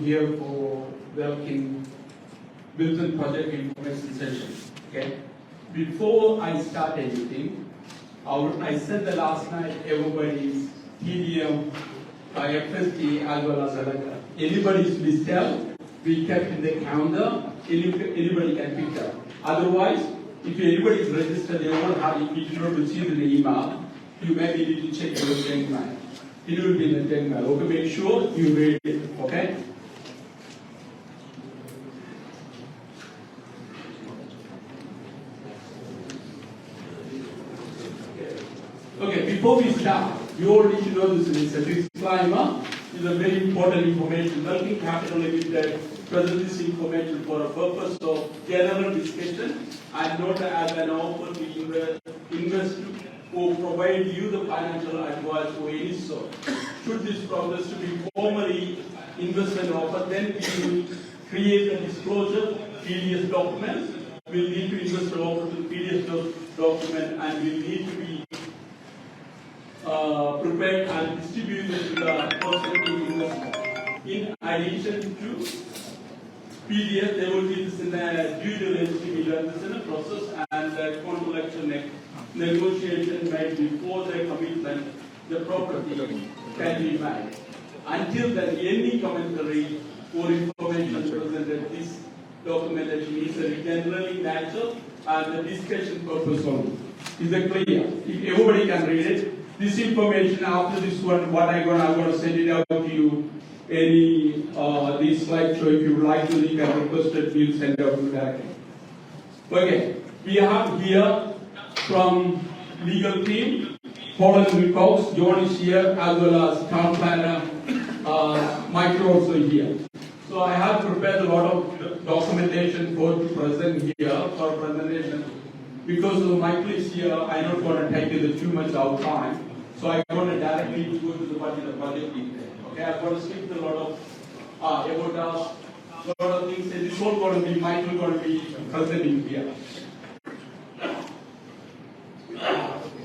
here for Wilton Project Information Session. Okay. Before I start anything, I sent the last night everybody's TDM, FST as well as Alaka. Anybody's missed we kept in the calendar. Anybody can pick up. Otherwise, if anybody is registered, they won't have. If you do not receive the email, you maybe need to check your junk mail. It will be in the junk mail. Okay, make sure you read it. Okay. Okay, before we start, you all need to know this is a disclaimer. This is a very important information. Wellkins Capital Limited presents this information for a purpose of general discussion and not as an offer to invest or provide you the financial advice or any sort. Should this progress to be formally investment offer, then we will create a disclosure PDF document. We'll need to invest an offer to PDF document and we'll need to be prepared and distributed to the prospective investor. In addition to PDF, there will be this in a due diligence to be done this in a process and the contractual negotiation made before the commitment, the property can be made. Until then, any commentary or information presented, this documentation is generally natural and the discussion purpose only. Is it clear? If everybody can read it. This information after this one, what I'm going to send it out to you. Any this slideshow, if you would like to, you can request it, we'll send it out to you directly. Okay, we have here from legal team, Paul and Wilcox, John is here, as well as town planner, Michael also here. So I have prepared a lot of documentation for to present here for presentation. Because Michael is here, I don't want to take you too much out time. So I'm going to directly go to the budget detail. Okay, I'm going to skip a lot of about us, a lot of things. And this one going to be Michael going to be presenting here.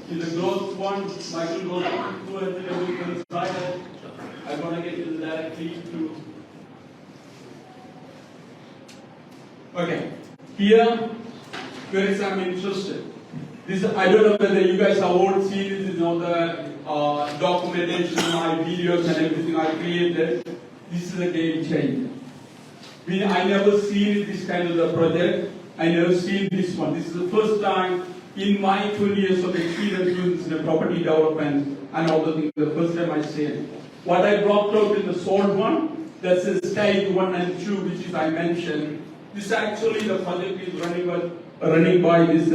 In the growth one, Michael goes through everything slide. I'm going to get you directly to. Okay, here is I'm interested. This I don't know whether you guys have all seen this, the documentation, my videos and everything I created. This is a game changer. I never seen this kind of the project. I never seen this one. This is the first time in my 20 years of experience in the property development and all the things. The first time I see it. What I brought out in the sold one, that's the stage 1 and 2, which is I mentioned. This actually the project is running by this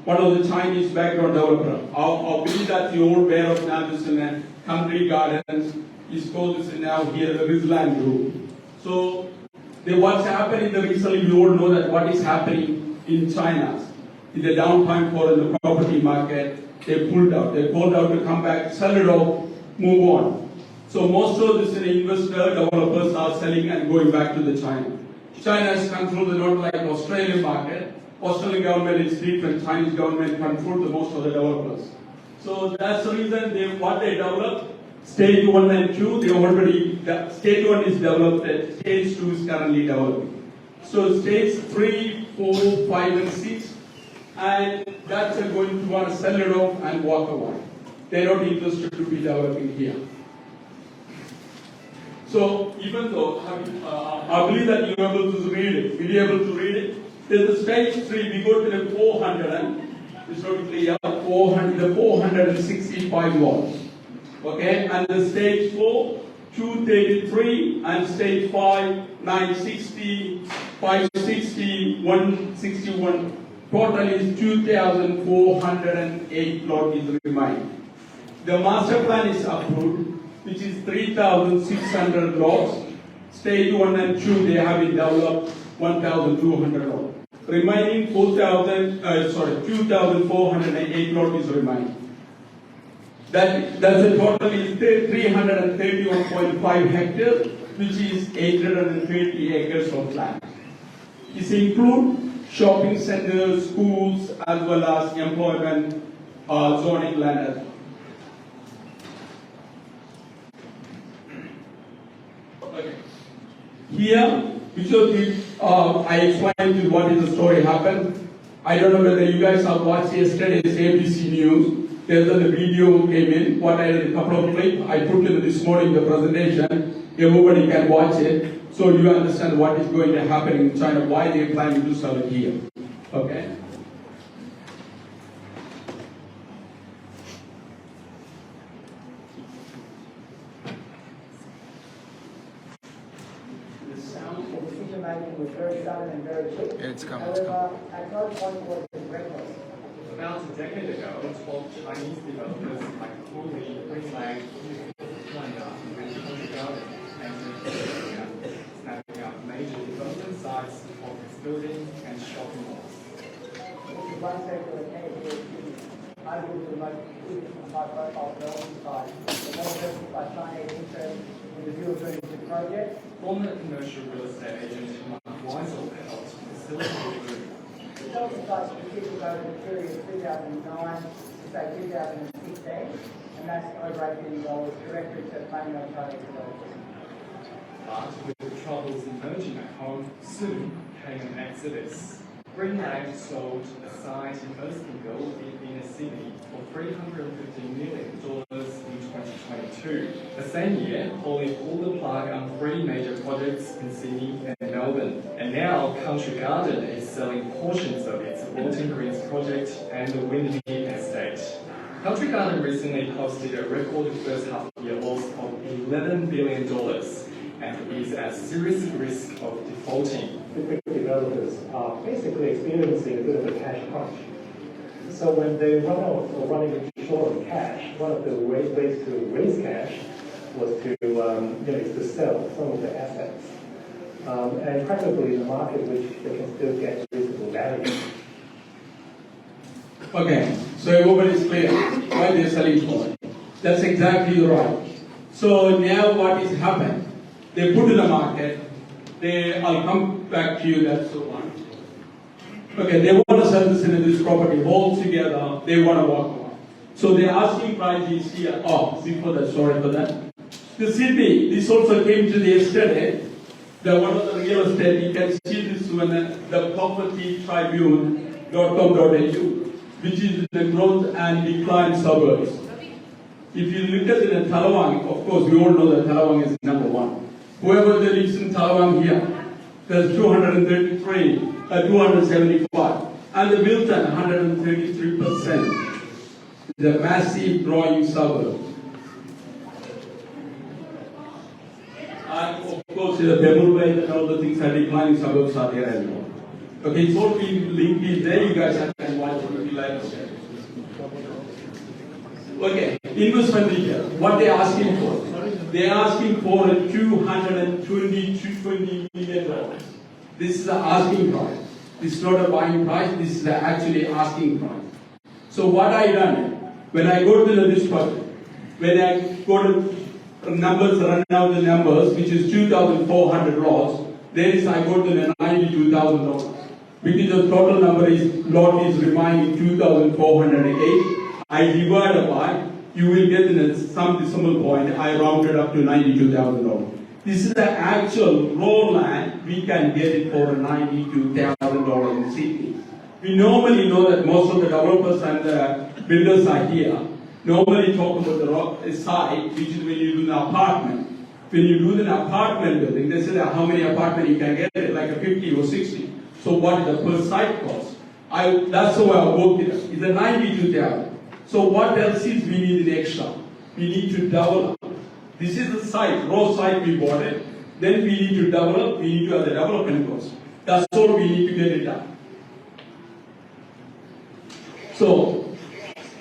one of the Chinese background developer. I believe that you all aware of now this in Country Gardens is called this now here the Rizland Group. So what's happening recently, you all know that what is happening in China. In the downtime for the property market, they pulled out. They pulled out to come back, sell it off, move on. So most of this investor developers are selling and going back to the China. China is controlled not like Australian market. Australian government is different. Chinese government controls most of the developers. So that's the reason what they developed. Stage 1 and 2, they already stage 1 is developed. Stage 2 is currently developing. So stage 3, 4, 5, and 6, and that's going to want to sell it off and walk away. They're not interested to be developing here. So even though I believe that you are able to read it, will you be able to read it? There's a stage 3, we go to the 400 and it's not clear, 465 watts. Okay, and the stage 4, 233, and stage 5, 960, 560, 161. Total is 2,408 lot is remaining. The master plan is approved, which is 3,600 lots. Stage 1 and 2, they have been developed 1,200 lots. Remaining 2,408 lot is remaining. That's the total is 331.5 hectares, which is 830 acres of land. This includes shopping centers, schools, as well as employment zoning land as well. Okay. Here, which I explained to you what is the story happened. I don't know whether you guys have watched yesterday's ABC News. There's a video came in, what I did a couple of clips. I put it this morning in the presentation. Everybody can watch it, so you understand what is going to happen in China, why they're planning to sell it here. Okay? Was very sudden and very quick. It's coming. However, at no point was it reckless. About a decade ago, 12 Chinese developers like Fully, Precinct, China, and Country Garden entered Australia, snapping up major development sites, office buildings, and shopping malls. This is one sector that came here to arguably the most important and high-profile development site. The most recent by Chinese interest in the Wilton Project. Former commercial real estate agent Mark Weisel helped facilitate the move. The development site specifically over the period of 2009 to say 2016, and that's over $8 billion directly to mainland Chinese developers. But with troubles emerging at home, soon came an exodus. Greenland sold a site in Erskine in inner Sydney for $350 million in 2022. The same year, Holly pulled the plug on 3 major projects in Sydney and Melbourne. And now Country Garden is selling portions of its Wilton Project and the Windy Estate. Country Garden recently posted a record first half year loss of $11 billion and is at serious risk of defaulting. The developers are basically experiencing a bit of a cash crunch. So when they run out or running short of cash, one of the ways to raise cash was to is to sell some of the assets, and preferably in a market which they can still get reasonable value. Okay, so everybody's clear why they're selling for. That's exactly right. So now what is happened? They put in the market. I'll come back to you. That's the one. Okay, they want to sell this property altogether. They want to walk away. So the asking price is here. Oh, before that, sorry for that. The Sydney, this also came to the yesterday. The one of the real estate, you can see this when the propertytribune.com.au, which is the growth and decline suburbs. If you look at it in Talawang, of course, we all know that Talawang is number 1. Whoever lives in Talawang here, there's 233, 275. And the Wilton, 133%. The massive growing suburb. And of course, the Pebble Bay and all the things are declining suburbs are there as well. Okay, it's all been linked in there. You guys can watch it if you like. Okay, investment here. What they are asking for? They are asking for $220 million. This is the asking price. This is not a buying price. This is the actually asking price. So what I done when I go to this project, when I go to numbers, run out the numbers, which is 2,400 lots. Then I go to the $92,000. Because the total number is lot is remaining 2,408. I divide by, you will get in some decimal point, I rounded up to $92,000. This is the actual raw land, we can get it for $92,000 in Sydney. We normally know that most of the developers and the builders are here. Normally talk about the site, which is when you do an apartment. When you do an apartment building, they say that how many apartments you can get it, like a 50 or 60. So what is the per site cost? That's how I work it. It's a 92,000. So what else is we need in extra? We need to develop. This is the site, raw site we bought it. Then we need to develop, we need to have the development cost. That's all we need to get it done. So,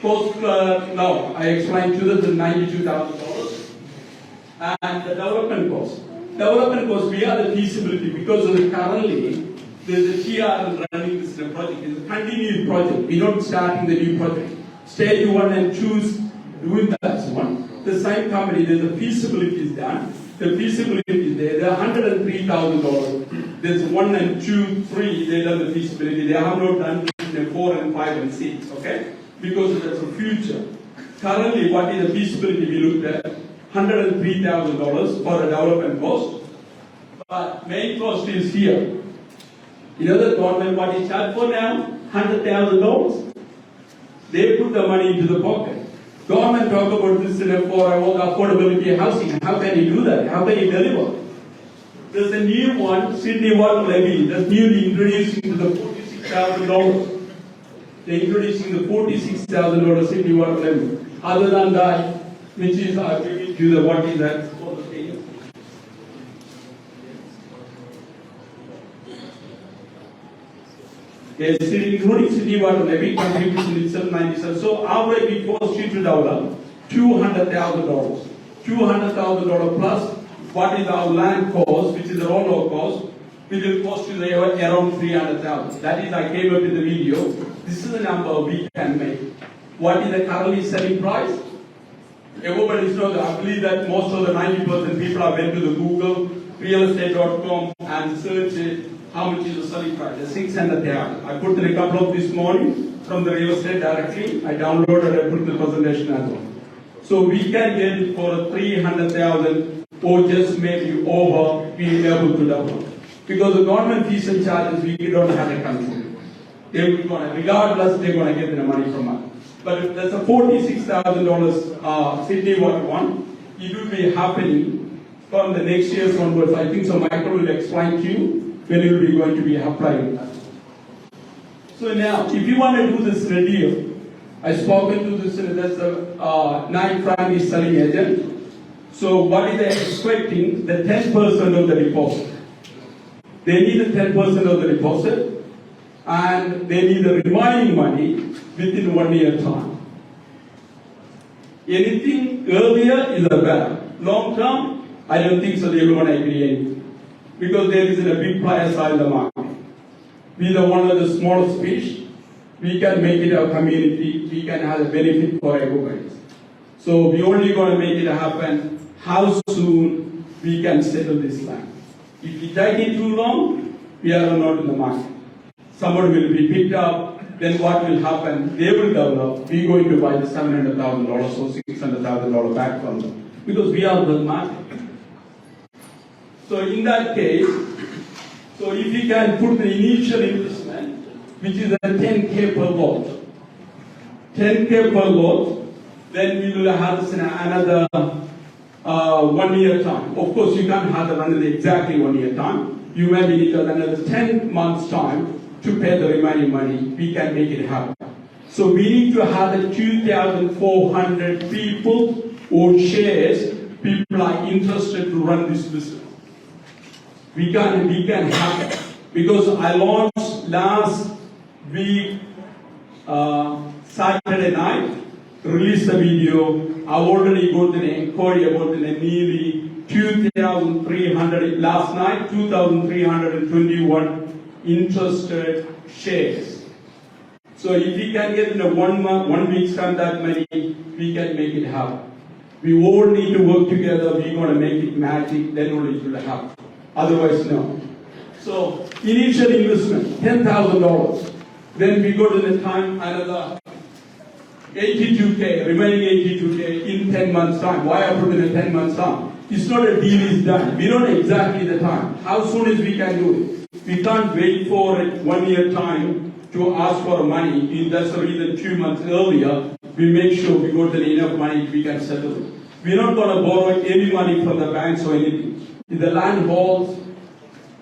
cost now I explained to them the $92,000 and the development cost. Development cost, we are the feasibility because of the currently there's a TR running this project. It's a continued project. We're not starting the new project. Stage 1 and 2 is doing that one. The same company, there's a feasibility is done. The feasibility is there. There are $103,000. There's 1 and 2, 3. They done the feasibility. They have not done the 4 and 5 and 6. Okay, because that's the future. Currently, what is the feasibility we looked at? $103,000 for the development cost. But main cost is here. You know the government what is charged for now? $100,000. They put the money into the pocket. Government talk about this for all the affordability housing. How can you do that? How can you deliver? There's a new one, Sydney water levy, that's newly introduced into the $46,000. They're introducing the $46,000 Sydney water levy. Other than that, which is I'll give you the what is that for the thing. Including Sydney water levy contribution itself 97. So average it costs you to develop $200,000. $200,000 plus what is our land cost, which is the roll-off cost, which will cost you around $300,000. That is, I came up with the video. This is the number we can make. What is the currently selling price? Everybody knows. I believe that most of the 90% people have went to the Google, realestate.com and search how much is the selling price. The 600,000. I put in a couple of this morning from the real estate directly. I downloaded and put in the presentation as well. So we can get it for 300,000 or just maybe over being able to develop. Because the government fees and charges, we don't have a control. They're gonna, regardless, they're going to get the money from us. But if there's a $46,000 Sydney water one, it will be happening from the next year's onwards. I think so Michael will explain to you when it will be going to be applying. So now, if you want to do this deal, I've spoken to this, that's a 9 family selling agent. So what is they expecting? The 10% of the deposit. They need the 10% of the deposit and they need the remaining money within 1 year time. Anything earlier is a better. Long term, I don't think so they will want to agree anything. Because there isn't a big player side in the market. We are one of the smallest fish. We can make it a community. We can have a benefit for everybody. So we only going to make it happen how soon we can settle this land. If we take it too long, we are not in the market. Somebody will be picked up, then what will happen? They will develop. We're going to buy the $700,000 or $600,000 back from them. Because we are the market. So in that case, so if you can put the initial investment, which is a 10K per lot, 10K per lot, then we will have this in another 1 year time. Of course, you can't have another exactly 1 year time. You may need another 10 months time to pay the remaining money. We can make it happen. So we need to have the 2,400 people or shares. People are interested to run this business. We can have it. Because I launched last week, Saturday night, released the video. I've already got an inquiry about nearly 2,300 last night, 2,321 interested shares. So if we can get in a 1 week's time that many, we can make it happen. We all need to work together. We're going to make it magic. Then only it will happen. Otherwise, no. So initial investment, $10,000. Then we go to the time another 82K, remaining 82K in 10 months time. Why I put in a 10 months time? It's not a deal is done. We don't know exactly the time. How soon as we can do it? We can't wait for 1 year time to ask for money. If that's the reason 2 months earlier, we make sure we got enough money we can settle it. We're not going to borrow any money from the banks or anything. If the land holds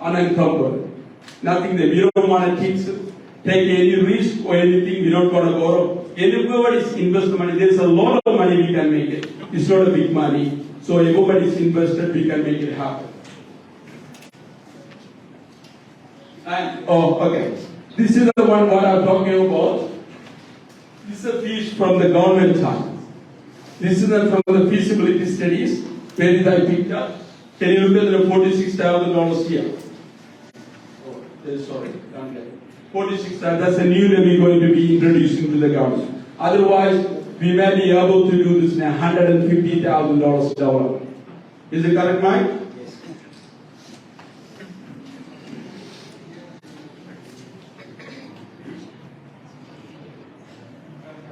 unencumbered, nothing there. We don't want to take any risk or anything. We're not going to borrow. Everybody's invested money. There's a lot of money we can make it. It's not a big money. So everybody's invested, we can make it happen. And, okay. This is the one what I'm talking about. This is a fish from the government side. This is from the feasibility studies. Where did I pick up? Can you look at the $46,000 here? Oh, sorry, down there. 46,000. That's a new levy going to be introduced into the government. Otherwise, we may be able to do this in $150,000. Is it correct, Mike? Yes.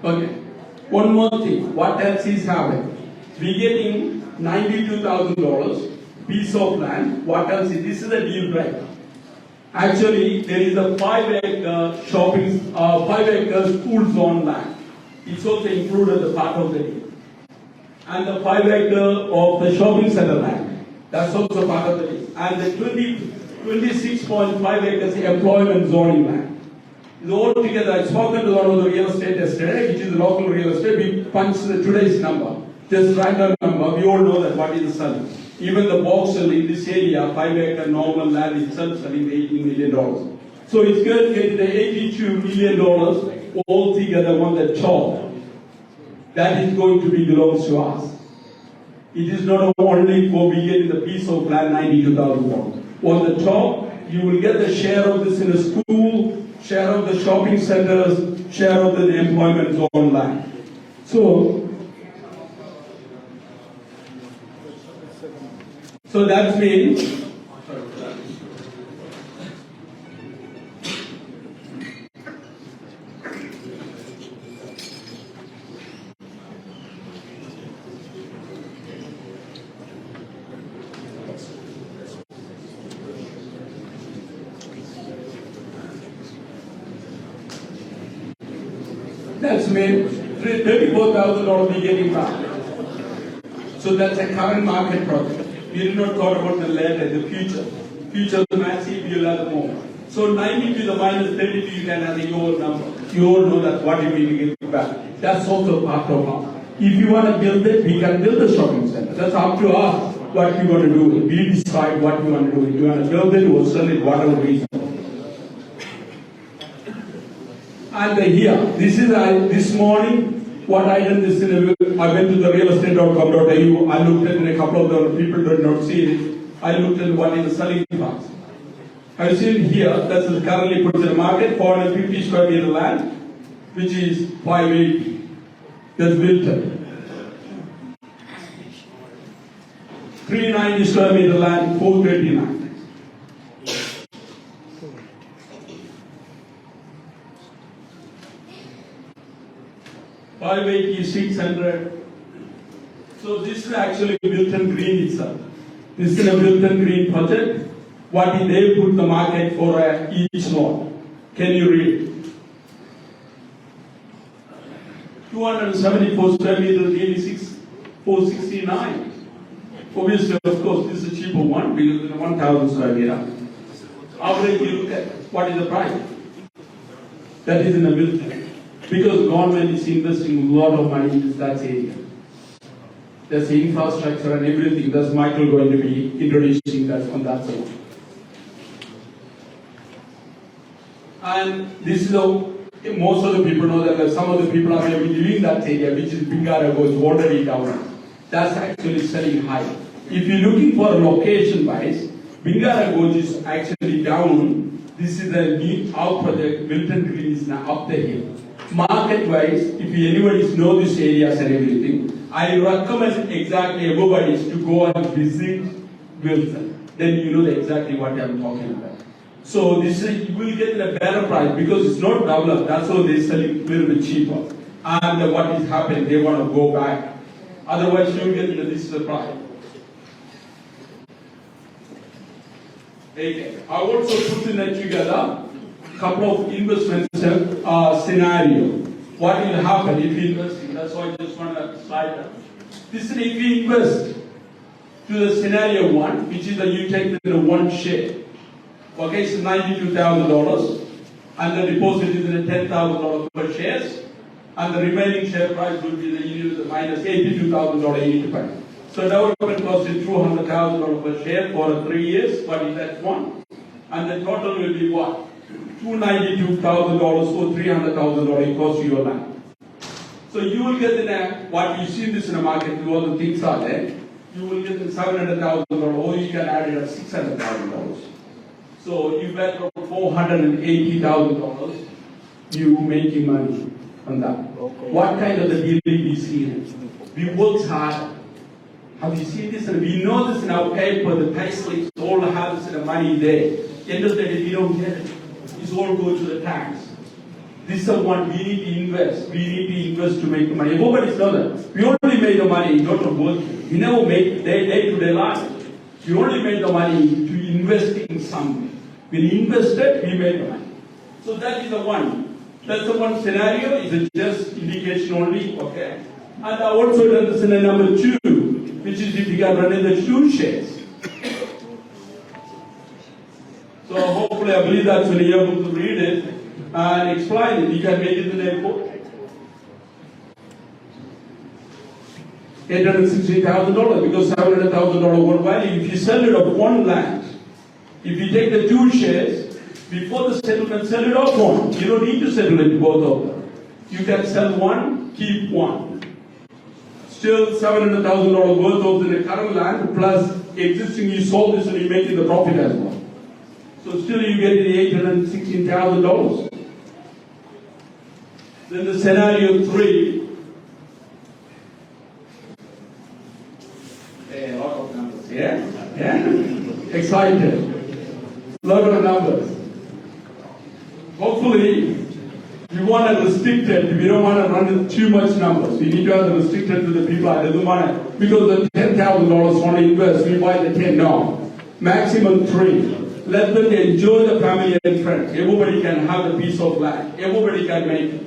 Okay. One more thing. What else is happening? We're getting $92,000 piece of land. What else is this? Is a deal breaker. Actually, there is a 5-acre shopping, 5-acre school zone land. It's also included as part of the deal. And the 5-acre of the shopping center land, that's also part of the deal. And the 26.5 acres employment zoning land. It's all together. I've spoken to one of the real estate yesterday, which is the local real estate. We punched today's number, just random number. We all know that what is the selling. Even the box in this area, 5-acre normal land itself selling $18 million. So it's going to get the $82 million all together on the top. That is going to be belongs to us. It is not only for we getting the piece of land, $92,000. On the top, you will get the share of this in a school, share of the shopping centers, share of the employment zone land. So that means, $34,000 we getting back. So that's a current market project. We did not thought about the later, the future. Future is massive, you'll have more. So 90 to the minus 32, you can have your number. You all know that what you will get back. That's also part of us. If you want to build it, we can build a shopping center. That's up to us what you want to do. We decide what you want to do. If you want to build it or sell it, whatever reason. And here, this is this morning. What I did this I went to the realestate.com.au. I looked at a couple of the people did not see it. I looked at what is the selling price. I see it here. That's currently put in the market 450 square meter land, which is 580. That's Wilton. 390 square meter land, 439. 580, 600. So this is actually Wilton Green itself. This is a Wilton Green project. What did they put the market for each lot? Can you read? 274 square meters, 469. Obviously, of course, this is a cheaper one because it's 1,000 square meter. Average, you look at what is the price? That is in a Wilton. Because government is investing a lot of money into that area. There's the infrastructure and everything. That's Michael going to be introducing that on that side. And this is most of the people know that some of the people are maybe living that area, which is Bingara goes already down. That's actually selling high. If you're looking for a location wise, Bingara Gorge is actually down. This is the new out project. Wilton Green is now up the hill. Market-wise, if anybody knows these areas and everything, I recommend exactly everybody to go and visit Wilton. Then you know exactly what I'm talking about. So this is, you will get a better price because it's not developed. That's why they're selling a little bit cheaper. And what is happening, they want to go back. Otherwise, you get this is the price. Okay. I also put in it together. Couple of investment scenario. What will happen if you invest in? That's why I just want to slide that. This is if you invest to the scenario one, which is that you take the one share. Okay, it's $92,000, and the deposit is in $10,000 per shares, and the remaining share price will be the minus $82,000 you need to pay. So development cost is $200,000 per share for 3 years. What is that one? And the total will be what? $292,000 or $300,000 cost your land. So you will get in what you see this in the market, all the things are there. You will get in $700,000 or you can add it at $600,000. So you bet $480,000, you making money on that. Okay. What kind of the deal we see? We work hard. Have you seen this? And we know this in our paper, the pay slips all have this money there. End of the day, we don't get it. It's all go to the tax. This is one we need to invest. We need to invest to make the money. Everybody's know that. We only make the money, not to work. We never make day-to-day life. We only made the money to invest in something. We invested, we made the money. So that is the one. That's the one scenario. It's just indication only, okay? And I also done the scenario number 2, which is if you can run in the 2 shares. So hopefully I believe that's when you're able to read it and explain it. You can make it in the report. $860,000 because $700,000 worth value. If you sell it off one land, if you take the 2 shares, before the settlement, sell it off one. You don't need to settle it both of them. You can sell one, keep one. Still $700,000 worth of the current land plus existing you sold this and you make it the profit as well. So still you get the $816,000. Then the scenario 3. A lot of numbers. Yeah? Excited. Lot of numbers. Hopefully, we want to restrict it. We don't want to run with too much numbers. We need to have restricted to the people that doesn't want to. Because the $10,000 want to invest, we buy the 10. No. Maximum 3. Let them enjoy the family and friends. Everybody can have a piece of land. Everybody can make it.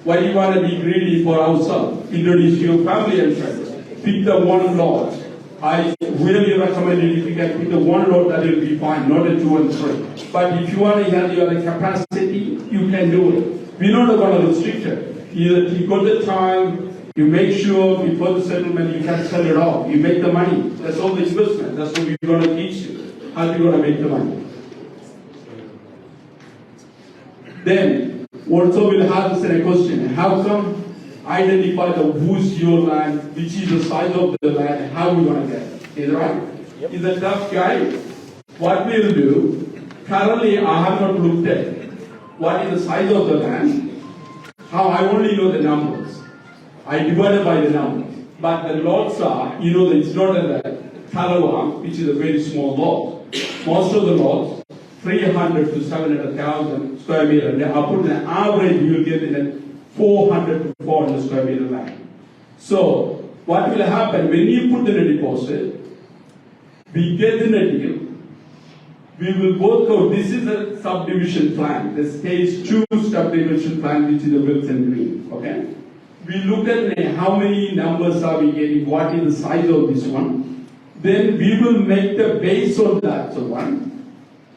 Why do you want to be greedy for ourselves? Introduce your family and friends. Pick the one lot. I really recommend it if you can pick the one lot, that will be fine, not a 2 and 3. But if you want to have your capacity, you can do it. We're not going to restrict it. Either you got the time, you make sure before the settlement you can sell it off. You make the money. That's all the investment. That's what we're going to teach you. How you're going to make the money. Then, also we'll have this question. How come identify the who's your land, which is the size of the land, how we going to get it? Is that right? Yep. Is a tough guy. What we'll do, currently I have not looked at what is the size of the land, how I only know the numbers. I divided by the numbers. But the lots are, it's not a Talawa, which is a very small lot. Most of the lots, 300 to 700,000 square meter. And I put an average, you'll get in a 400 to 400 square meter land. So, what will happen when you put in a deposit, we get in a deal, we will work out, this is a subdivision plan, the stage 2 subdivision plan, which is the Wilton Green, okay? We look at how many numbers are we getting, what is the size of this one, then we will make the base on that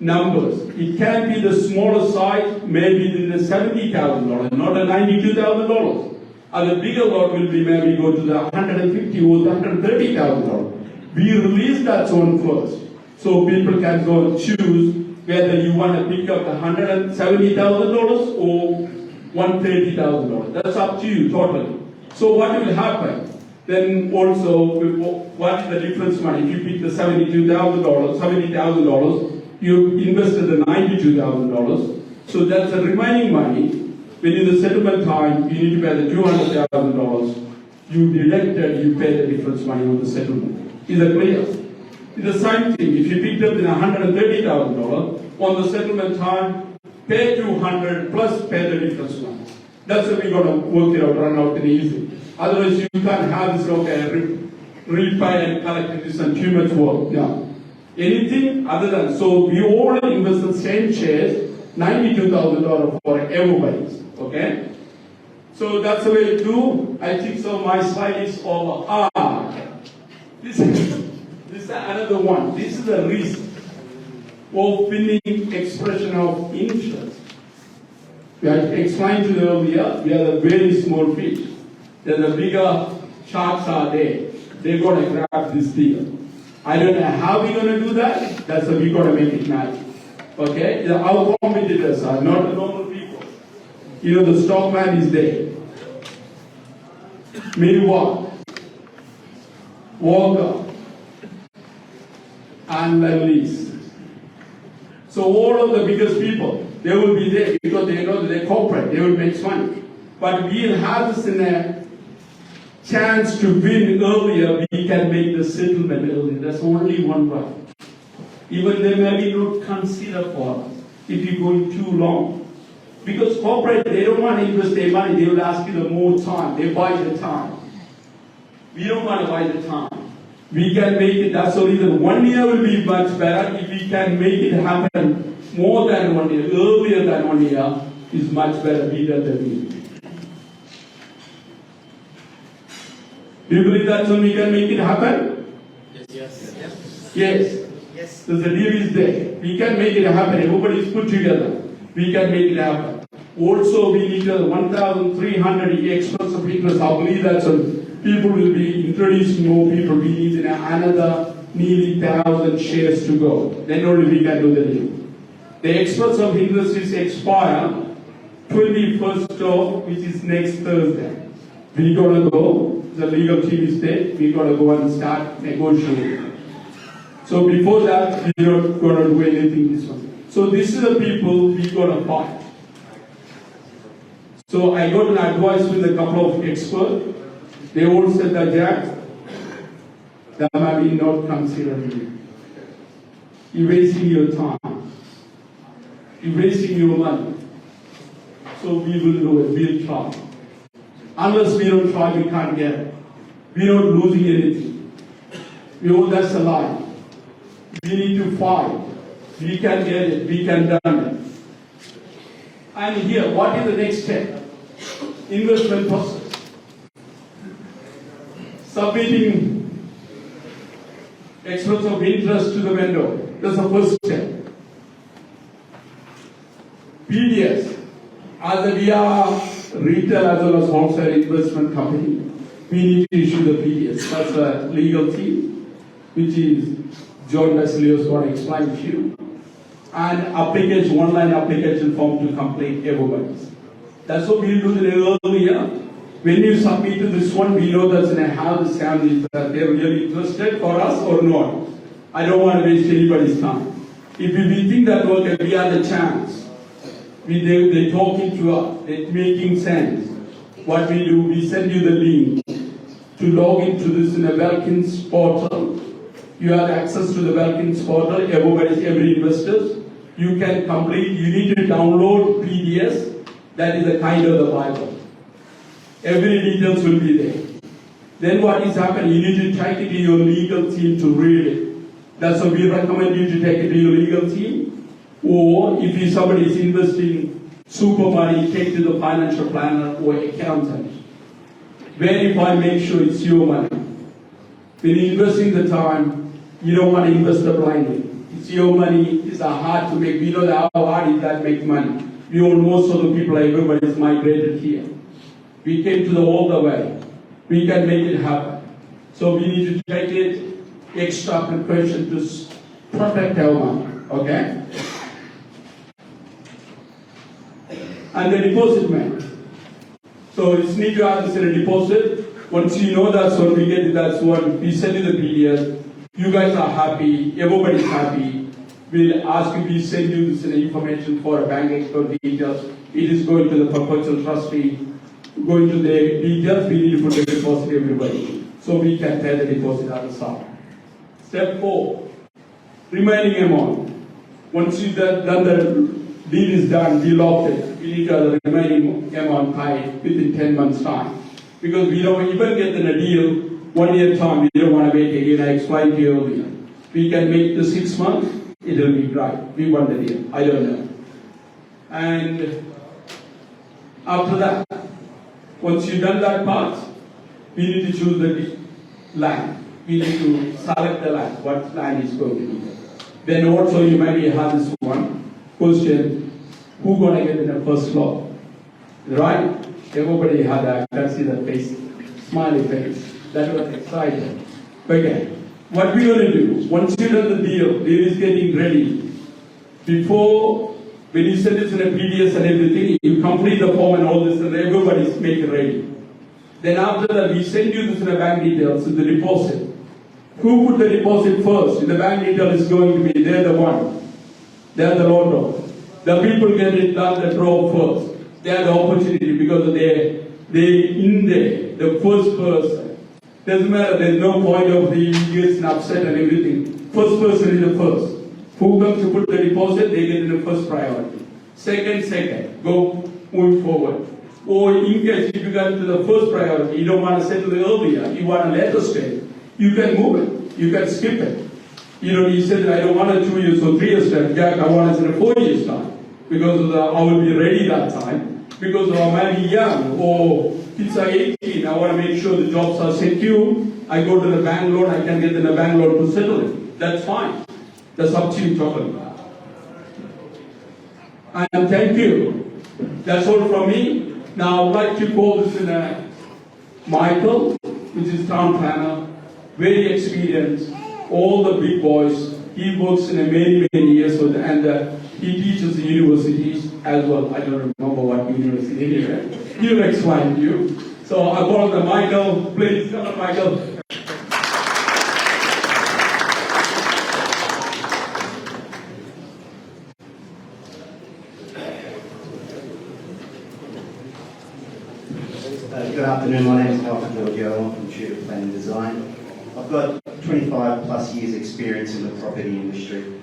numbers. It can be the smaller size, maybe the $70,000, not a $92,000. And the bigger lot will be maybe go to the $150,000 or $130,000. We release that zone first, so people can go and choose whether you want to pick up the $170,000 or $130,000. That's up to you totally. So what will happen? Then also, what is the difference money? If you pick the $70,000, you invested the $92,000. So that's the remaining money. When in the settlement time, you need to pay the $200,000. You deducted, you pay the difference money on the settlement. Is that clear? It's the same thing. If you picked up in $130,000 on the settlement time, pay $200 plus pay the difference money. That's how we're going to work it out, run out in easy. Otherwise, you can't have this repay and collect this and too much work. No. Anything other than, so we all invest in same shares, $92,000 for everybody. Okay? So that's the way to do. I think so. My slide is over. This is another one. This is the risk of winning expression of interest. We have explained to you earlier, we are a very small fish. Then the bigger sharks are there. They're going to grab this deal. I don't know how we're going to do that. That's how we're going to make it magic. Okay? Our competitors are not the normal people. The stockman is there. Milwaukee, Walker, and Lease. So all of the biggest people, they will be there because they know that they're corporate. They will make money. But we'll have this in a chance to win earlier, we can make the settlement earlier. That's only one way. Even they maybe not consider for us if you're going too long. Because corporate, they don't want to invest their money, they will ask you the more time. They buy the time. We don't want to buy the time. We can make it, that's the reason 1 year will be much better. If we can make it happen more than 1 year, earlier than 1 year, is much better. We than the deal. Do you believe that so we can make it happen? Yes. Yes. Yes. So the deal is there. We can make it happen. Everybody is put together. We can make it happen. Also, we need 1,300 experts of interest. I believe that so people will be introducing more people. We need another nearly 1,000 shares to go. Then only we can do the deal. The experts of interest is expire 21st of, which is next Thursday. We're gonna go. The legal team is there. We're gonna go and start negotiating. So before that, we're not gonna do anything this one. So this is the people we're gonna fight. So I got an advice with a couple of experts. They all said that, Jack, that might be not considering you. You're wasting your time. You're wasting your money. So we will do it. We'll try. Unless we don't try, we can't get it. We're not losing anything. That's a lie. We need to fight. We can get it. We can do it. And here, what is the next step? Investment process. Submitting express of interest to the vendor. That's the first step. PDS. As we are retail as well as wholesale investment company, we need to issue the PDS. That's the legal team, which is John Vassilios going to explain to you. And application, one-line application form to complete everybody's. That's what we'll do earlier. When you submit to this one, we know that's going to have the families that they're really interested for us or not. I don't want to waste anybody's time. If we think that, okay, we have the chance, they're talking to us, it's making sense. What we do, we send you the link to log into this in a Wellkins portal. You have access to the Wellkins portal, every investors. You can complete, you need to download PDS, that is a kind of the Bible. Every details will be there. Then what is happening, you need to take it to your legal team to read it. That's why we recommend you to take it to your legal team. Or if somebody is investing super money, take to the financial planner or accountant. Verify, make sure it's your money. When you invest in the time, you don't want to invest it blindly. It's your money, it's hard to make. We know that how hard is that make money. We all most of the people, everybody is migrated here. We came to all the way. We can make it happen. So we need to take it extra precaution to protect our money. Okay? And the deposit man. So it's need to have this in a deposit. Once you know that's what we get, that's what we send you the PDF. You guys are happy, everybody's happy. We'll ask if we send you this information for a bank expert details. It is going to the perpetual trustee. Going to the details, we need to put the deposit everybody. So we can pay the deposit at the start. Step 4, remaining amount. Once you done the deal is done, we locked it. We need to have the remaining amount paid within 10 months' time. Because we don't even get in a deal 1 year time, we don't want to wait again. I explained to you earlier. We can make the 6 months, it will be great. We want the deal. I don't know. And after that, once you've done that part, we need to choose the land. We need to select the land, what land is going to be. Then also you maybe have this one question, who's going to get in the first floor? Right? Everybody had that, I can see the face, smiley face. That was exciting. Okay, what we're going to do, once you've done the deal is getting ready. Before, when you send this in a PDS and everything, you complete the form and all this, and everybody's making ready. Then after that, we send you this in a bank details, in the deposit. Who put the deposit first? The bank detail is going to be, they're the one. They're the lotto. The people get it done, the draw first. They have the opportunity because they're in there, the first person. Doesn't matter, there's no point of the getting upset and everything. First person is the first. Who comes to put the deposit, they get in the first priority. Second, go moving forward. Or in case if you got to the first priority, you don't want to settle it earlier, you want a later stage, you can move it. you can skip it. You know, you said, I don't want a 2 years or 3 years time. Jack, I want it in a 4 years time. Because I will be ready that time. Because I might be young, or kids are 18, I want to make sure the jobs are secure. I go to the bank loan, I can get in a bank loan to settle it. That's fine. That's up to you, totally. And thank you. That's all from me. Now I would like to call this in a Michael, which is town planner, very experienced, all the big boys. He works in a many years with, and he teaches the universities as well. I don't remember what university anyway. He'll explain to you. So I call the Michael. Please come on, Michael. Good afternoon, my name is Alfred Giorgio. I'm from Tutor Plan and Design. I've got 25 plus years experience in the property industry.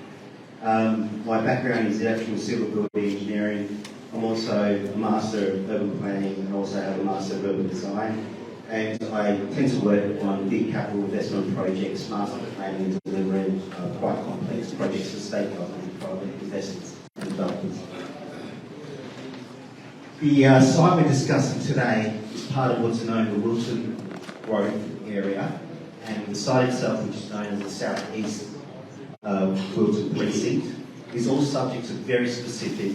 My background is actual civil building engineering. I'm also a Master of Urban Planning and also have a Master of Urban Design. And I tend to work on big capital investment projects, master planning and delivering quite complex projects for state government, private investors and developers. The site we're discussing today is part of what's known as the Wilton Growth area, and the site itself, which is known as the Southeast Wilton Precinct, is all subject to very specific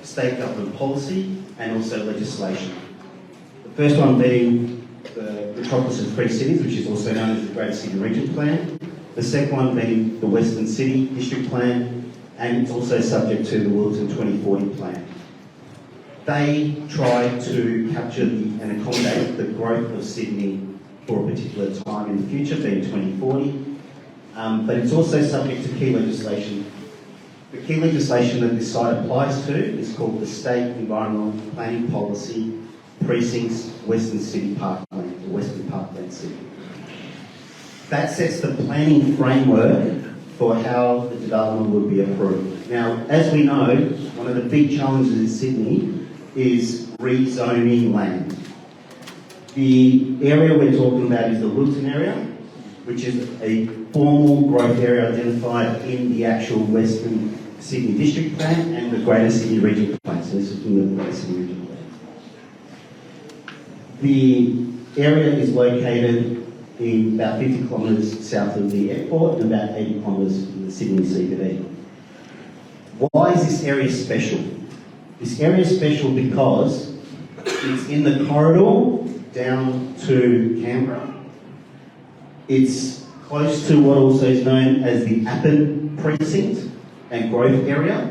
state government policy and also legislation. The first one being the Metropolis of Three Cities, which is also known as the Greater Sydney Region Plan. The second one being the Western City District Plan, and it's also subject to the Wilton 2040 Plan. They try to capture and accommodate the growth of Sydney for a particular time in the future, being 2040, but it's also subject to key legislation. The key legislation that this site applies to is called the State Environmental Planning Policy Precincts Western City Parkland, or Western Parkland City. That sets the planning framework for how the development would be approved. Now, as we know, one of the big challenges in Sydney is rezoning land. The area we're talking about is the Wilton area, which is a formal growth area identified in the actual Western Sydney District Plan and the Greater Sydney Region Plan. So this is from the Greater Sydney Region Plan. The area is located in about 50 kilometres south of the airport and about 80 kilometres in the Sydney CBD. Why is this area special? This area is special because it's in the corridor down to Canberra. It's close to what also is known as the Appin Precinct and growth area,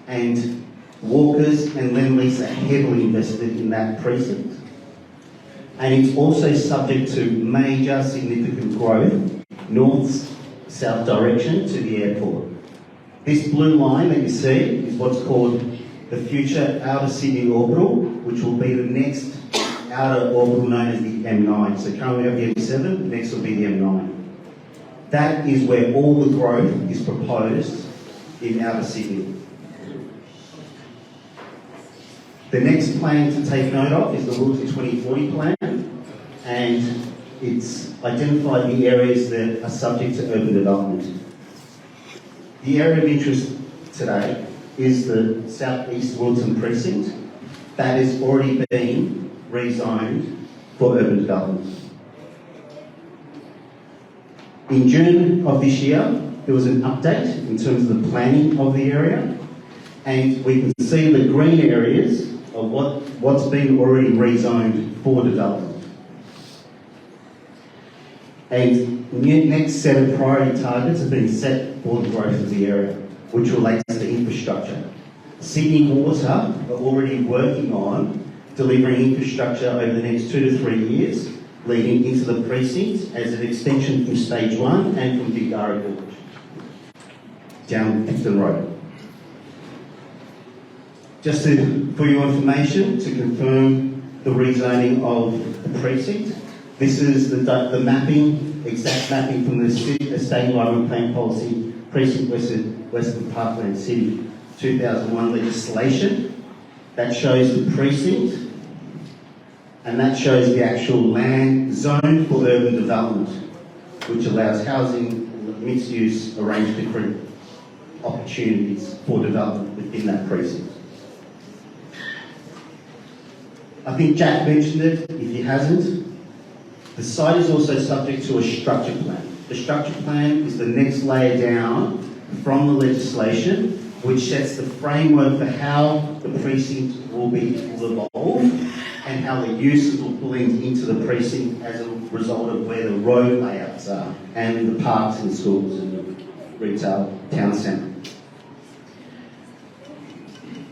and Walkers and Lendlease are heavily invested in that precinct. And it's also subject to major significant growth north-south direction to the airport. This blue line that you see is what's called the future Outer Sydney Orbital, which will be the next outer orbital known as the M9. So currently we have the M7, next will be the M9. That is where all the growth is proposed in Outer Sydney. The next plan to take note of is the Wilton 2040 plan, and it's identified the areas that are subject to urban development. The area of interest today is the Southeast Wilton Precinct that has already been rezoned for urban development. In June of this year, there was an update in terms of the planning of the area, and we can see the green areas of what's been already rezoned for development. And next set of priority targets have been set for the growth of the area, which relates to infrastructure. Sydney Water are already working on delivering infrastructure over the next 2 to 3 years, leading into the precinct as an extension from Stage 1 and from Bigara Gorge down Picton Road. Just for your information, to confirm the rezoning of the precinct, this is the mapping, exact mapping from the State Environment Plan Policy, Precinct Western Parkland City 2001 legislation. That shows the precinct, and that shows the actual land zone for urban development. which allows housing, mixed use, a range of different opportunities for development within that precinct. I think Jack mentioned it, if he hasn't. The site is also subject to a structure plan. The structure plan is the next layer down from the legislation, which sets the framework for how the precinct will evolve and how the uses will blend into the precinct as a result of where the road layouts are and the parks and schools and retail town centre.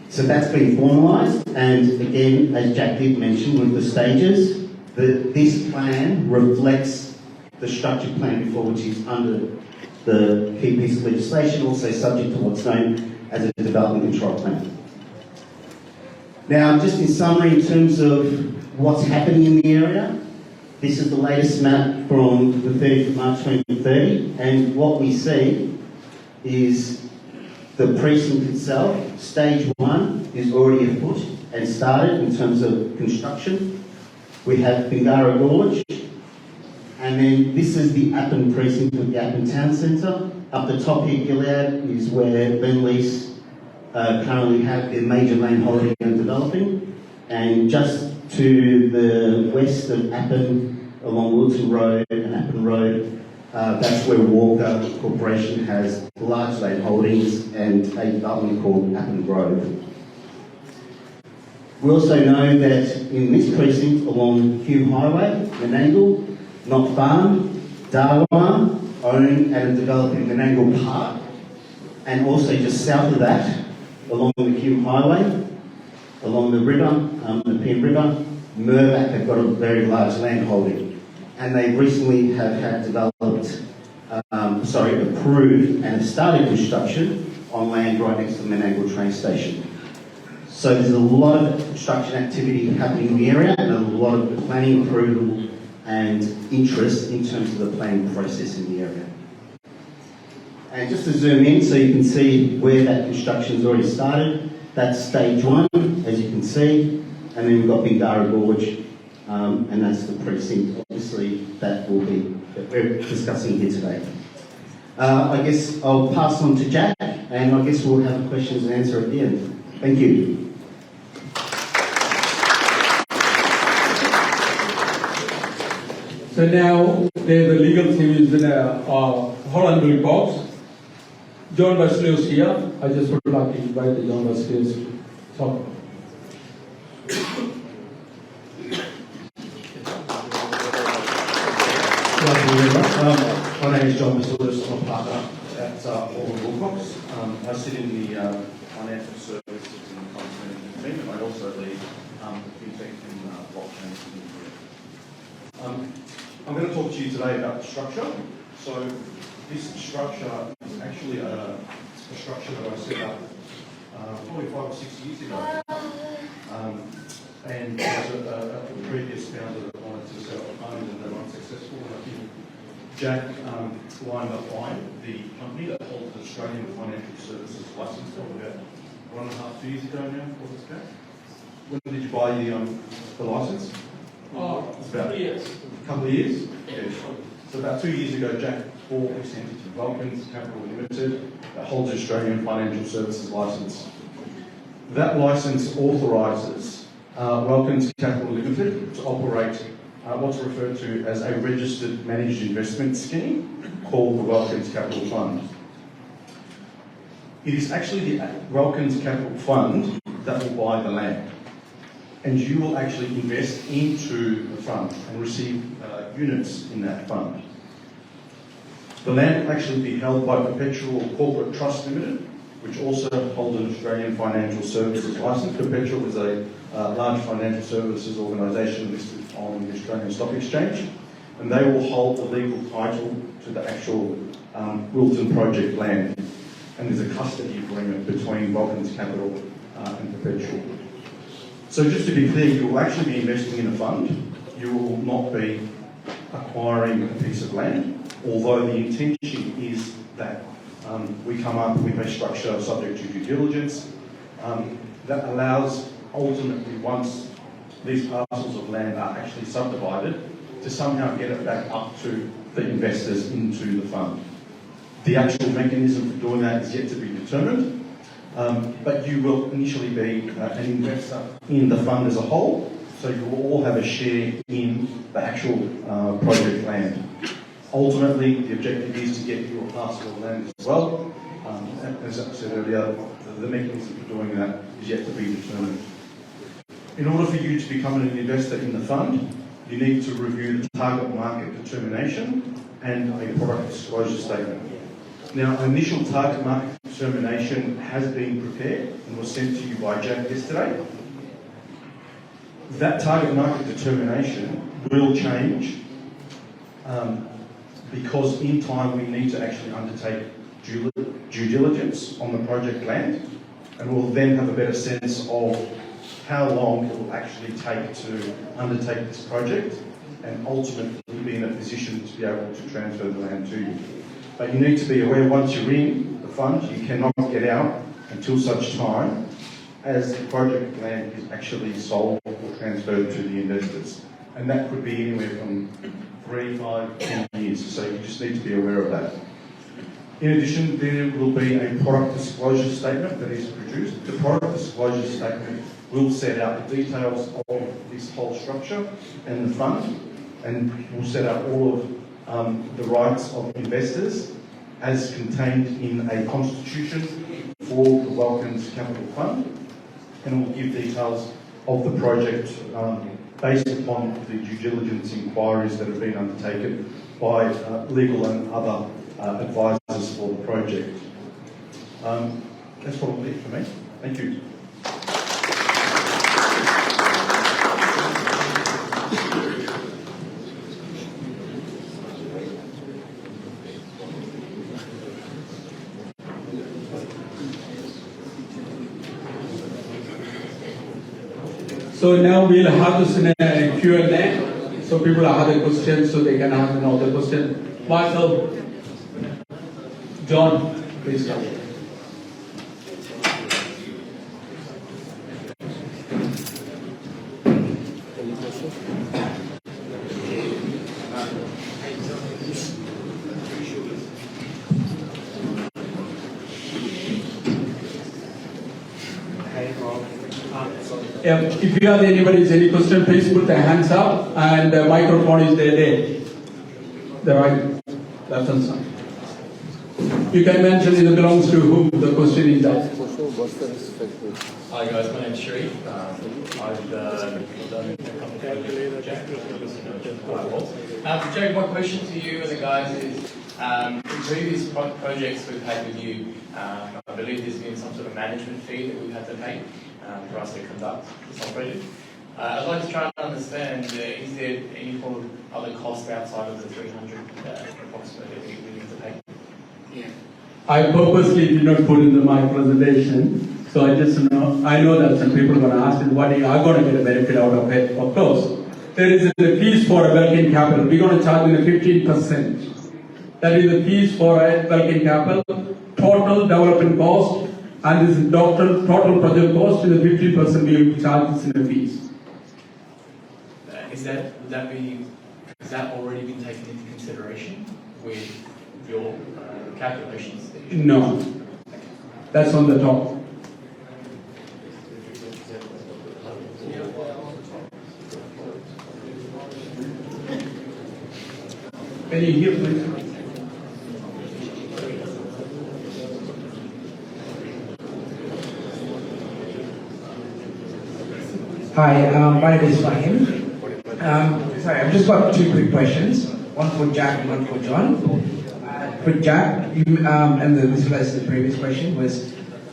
So that's been formalised, and again, as Jack did mention with the stages, this plan reflects the structured plan before, which is under the key piece of legislation, also subject to what's known as a development control plan. Now, just in summary, in terms of what's happening in the area, this is the latest map from the 30th of March 2030, and what we see is the precinct itself, stage 1, is already afoot and started in terms of construction. We have Bingara Gorge, and then this is the Appin precinct of the Appin Town Centre. Up the top here, Gilead, is where Lendlease currently have their major land holding and developing. And just to the west of Appin, along Wilton Road and Appin Road, that's where Walker Corporation has large land holdings and a development called Appin Grove. We also know that in this precinct along Hume Highway, Menangle, Not Farm, Darwin own and are developing Menangle Park, and also just south of that, along the Hume Highway, along the river, the Peam River, Mirvac have got a very large land holding. And they recently have had approved and have started construction on land right next to the Menangle train station. So there's a lot of construction activity happening in the area and a lot of planning approval and interest in terms of the planning process in the area. And just to zoom in so you can see where that construction has already started, that's stage 1, as you can see, and then we've got Bingara Gorge, and that's the precinct, obviously, that we're discussing here today. I guess I'll pass on to Jack, and I guess we'll have questions and answer at the end. Thank you. So now the legal team is in a Holland box. John Wesley is here. I just would like to invite the John Wesley to talk. My name is John Masilis. I'm a partner at Holland Wilcox. I sit in the financial services and funds management team, and I also lead fintech and blockchain in here. I'm going to talk to you today about the structure. So this structure is actually a structure that I set up probably 5 or 6 years ago. And there was a previous founder that wanted to set up a fund and they weren't successful. And I think Jack lined up the company that holds the Australian Financial Services license about 1.5 to 2 years ago now. Was it, Jack? When did you buy the license? It's about 3 years. A couple of years? Yeah. So about 2 years ago, Jack bought this entity, Wellkins Capital Limited, that holds the Australian Financial Services license. That license authorises Wellkins Capital Limited to operate what's referred to as a registered managed investment scheme called the Wellkins Capital Fund. It is actually the Wellkins Capital Fund that will buy the land, and you will actually invest into the fund and receive units in that fund. The land will actually be held by Perpetual Corporate Trust Limited, which also holds an Australian Financial Services licence. Perpetual is a large financial services organisation listed on the Australian Stock Exchange, and they will hold the legal title to the actual Wilton Project land. And there's a custody agreement between Wellkins Capital and Perpetual. So just to be clear, you will actually be investing in a fund. You will not be acquiring a piece of land, although the intention is that we come up with a structure subject to due diligence that allows, ultimately, once these parcels of land are actually subdivided, to somehow get it back up to the investors into the fund. The actual mechanism for doing that is yet to be determined, but you will initially be an investor in the fund as a whole, so you will all have a share in the actual project land. Ultimately, the objective is to get your parcel of land as well. As I said earlier, the mechanism for doing that is yet to be determined. In order for you to become an investor in the fund, you need to review the target market determination and a product disclosure statement. Now, an initial target market determination has been prepared and was sent to you by Jack yesterday. That target market determination will change because in time we need to actually undertake due diligence on the project land, and we'll then have a better sense of how long it will actually take to undertake this project and ultimately be in a position to be able to transfer the land to you. But you need to be aware, once you're in the fund, you cannot get out until such time as the project land is actually sold or transferred to the investors. And that could be anywhere from 3, 5, 10 years, so you just need to be aware of that. In addition, there will be a product disclosure statement that is produced. The product disclosure statement will set out the details of this whole structure and the fund, and will set out all of the rights of investors as contained in a constitution for the Wellkins Capital Fund, and will give details of the project based upon the due diligence inquiries that have been undertaken by legal and other advisors for the project. That's probably it for me. Thank you. So now we'll have this in a Q&A. So people have the questions, so they can have another question. Michael, John, please come. If you have any question, please put the hands up, and the microphone is there. The right, left hand side. You can mention it belongs to whom the question is that. Hi guys, my name's Sharif. I've done a couple of projects with Jack quite well. Jack, my question to you and the guys is, in previous projects we've had with you, I believe there's been some sort of management fee that we've had to pay for us to conduct this project. I'd like to try and understand, is there any form of other cost outside of the 300 approximately that we need to pay? Yeah. I purposely did not put in my presentation, so I know that some people are going to ask me what are you going to get a benefit out of it. Of course, there is a fees for a Wellkins Capital. We're going to charge them 15%. That is the fees for a Wellkins Capital, total development cost, and this total project cost is the 15% we will charge this in the fees. Has that already been taken into consideration with your calculations? No, that's on the top. Can you hear, please? Hi, my name is Fahim. Sorry, I've just got two quick questions. One for Jack and one for John. For Jack, this relates to the previous question,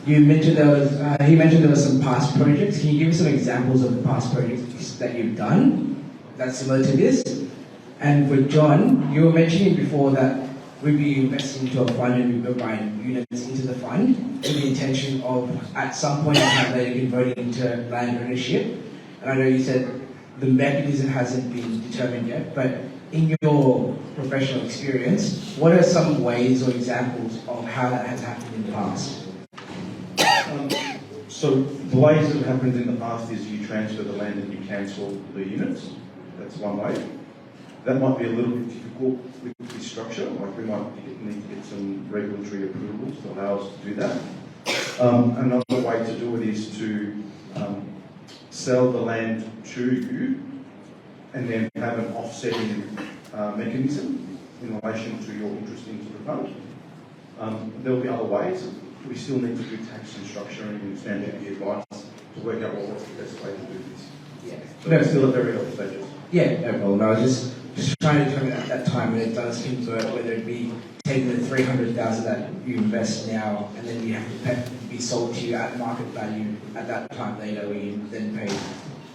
he mentioned there was some past projects. Can you give me some examples of the past projects that you've done that's similar to this? And for John, you were mentioning before that we'd be investing into a fund and we'd be buying units into the fund with the intention of at some point in time later converting into land ownership. And I know you said the mechanism hasn't been determined yet, but in your professional experience, what are some ways or examples of how that has happened in the past? So the ways that it happens in the past is you transfer the land and you cancel the units. That's one way. That might be a little bit difficult with structure, like we might need to get some regulatory approvals to allow us to do that. Another way to do it is to sell the land to you and then have an offsetting mechanism in relation to your interest into the fund. There will be other ways. We still need to do tax and structuring and stamp duty advice to work out what's the best way to do this. Yeah. So that's still at very early stages. Yeah, no problem. I was just trying to determine at that time when it does seem to whether it be taking the 300,000 that you invest now and then you have to be sold to you at market value at that time later when you then pay,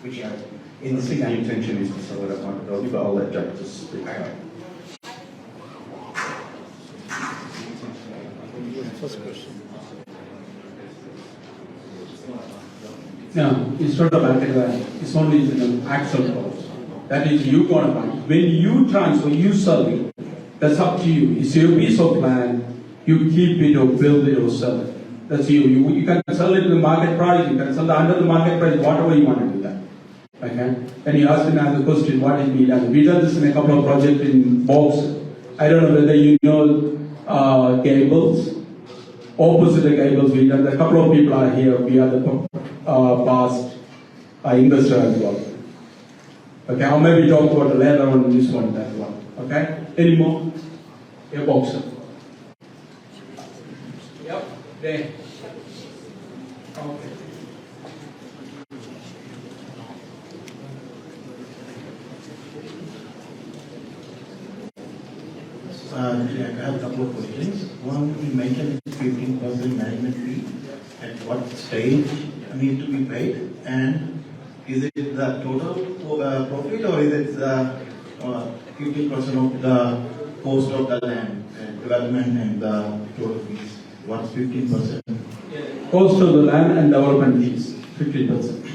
which you have in I the think the intention is to sell it at market value, but I'll let Jack just speak. Okay. First question. No, it's not a market value. It's only the actual cost. That is, you got to buy. When you transfer, you sell it. That's up to you. It's your piece of land. You keep it or build it or sell it. That's you. You can sell it to the market price. You can sell it under the market price. Whatever you want to do that. Okay. And you asked another question. What is being done? We done this in a couple of projects in Box. I don't know whether you know Gables. Opposite the Gables, we done. A couple of people are here. We are the past investor as well. Okay, I'll maybe talk about it later on this one, that one. Okay? Any more? A boxer. Yep, there. Okay. Jack, I have a couple of questions. One, you mentioned 15% management fee. At what stage needs to be paid? And is it the total profit or is it the 15% of the cost of the land development and the total fees? What's 15%? Cost of the land and development fees, 15%.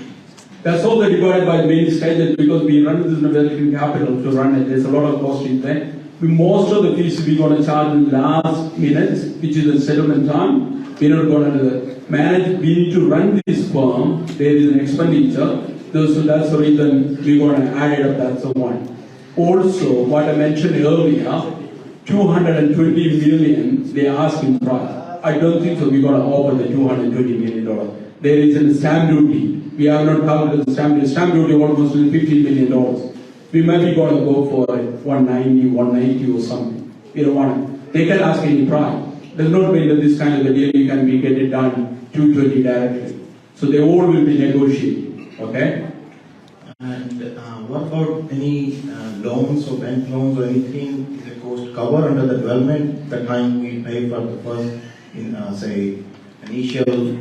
That's all divided by main stages because we run this in a Wellkins Capital to run it. There's a lot of cost in there. Most of the fees we're going to charge in the last minutes, which is the settlement time. We're not going to manage. We need to run this firm. There is an expenditure. So that's the reason we're going to add it up. That's the one. Also, what I mentioned earlier, 220 million they ask in price. I don't think so. We're going to offer the 220 million dollars. There is a stamp duty. We have not calculated the stamp duty. Stamp duty almost $15 million. We might be going to go for 190, 190 or something. We don't want it. They can ask any price. There's not way that this kind of a deal you can get it done 220 directly. So they all will be negotiated. Okay? And what about any loans or bank loans or anything? Is the cost covered under the development? The time we pay for the first, say, initial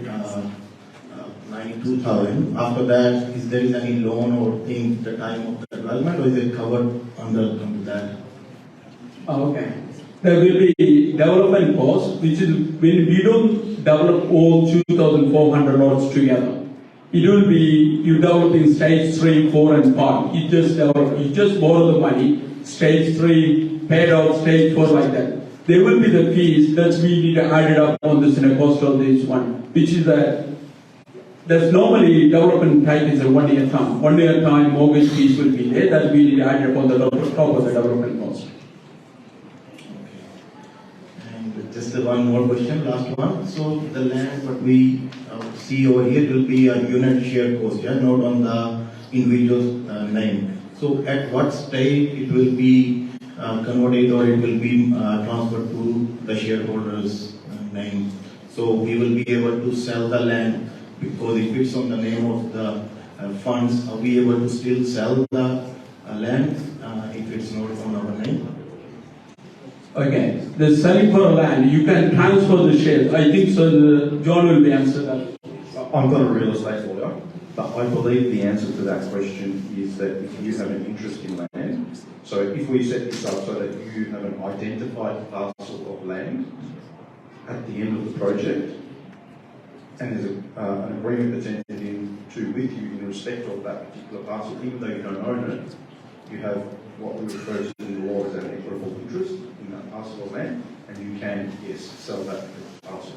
92,000. After that, is there any loan or thing the time of the development, or is it covered under that? Okay. There will be development cost, which is when we don't develop all 2,400 lots together. It will be you develop in stage 3, 4, and 5. You just develop. You just borrow the money. Stage 3 paid out. Stage 4 like that. There will be the fees that we need to add it up on this in a cost of this one, which is that. There's normally development type is a 1 year term. 1 year time mortgage fees will be there that we need to add upon the top of the development cost. And just one more question, last one. So the land what we see over here will be a unit share cost, yeah, not on the individual name. So at what stage it will be converted or it will be transferred to the shareholders' name? So we will be able to sell the land. Because if it's on the name of the funds, are we able to still sell the land if it's not on our name? Okay, the selling for a land, you can transfer the shares. I think so. John will be answer that. I'm not a real estate lawyer, but I believe the answer to that question is that if you have an interest in land, so if we set this up so that you have an identified parcel of land at the end of the project, and there's an agreement that's entered into with you in respect of that particular parcel, even though you don't own it, you have what we refer to in the law as an equitable interest in that parcel of land, and you can, yes, sell that parcel.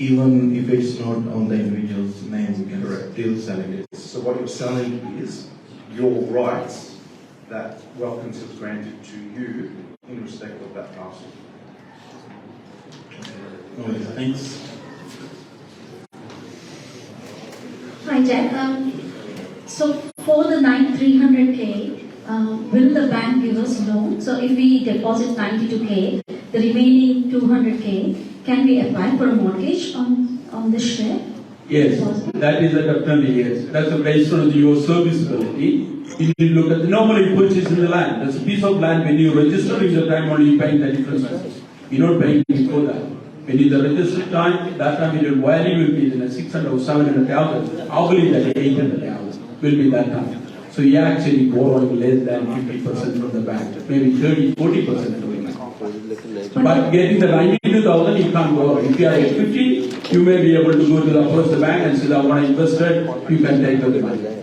Even if it's not on the individual's name, we can still sell it. So what you're selling is your rights that Wellkins has granted to you in respect of that parcel. Thanks. Hi, Jack. So for the 300K, will the bank give us loan? So if we deposit 92K, the remaining 200K, can we apply for a mortgage on this share? Yes, that is a definitely yes. That's based on your serviceability. If you look at the normally purchasing the land, there's a piece of land when you register in the time only you paying the difference. You're not paying before that. When you the register time, that time your value will be in 600 or 700,000. I believe that 800,000 will be that time. So you're actually borrowing less than 50% from the bank, maybe 30, 40% from the bank. But getting the 92,000, you can't borrow. If you are at 50, you may be able to go to the first bank and say, I want to invest it, you can take the money.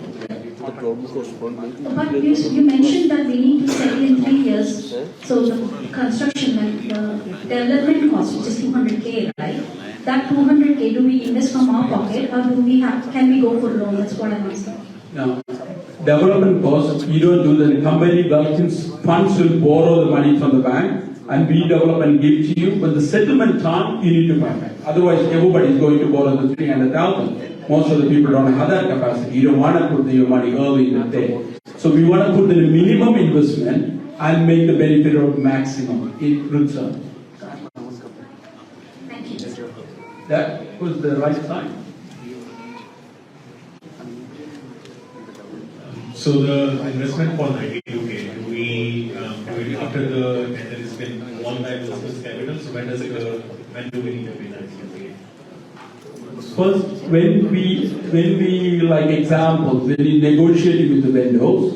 But you mentioned that we need to settle in 3 years. So the construction and the development cost, which is 200K, right? That 200K, do we invest from our pocket or can we go for loan? That's what I'm asking. Now, development costs, you don't do the company, Wellkins funds will borrow the money from the bank and we develop and give to you. But the settlement time, you need to pay back. Otherwise, everybody is going to borrow the 300,000. Most of the people don't have that capacity. You don't want to put your money early in the day. So we want to put the minimum investment and make the benefit of maximum in return. Thank you. That was the right time. So the investment for 92K, do we after the tender has been won by Wellkins Capital, so when do we need to pay 92K? First, when we like examples, when we negotiating with the vendors,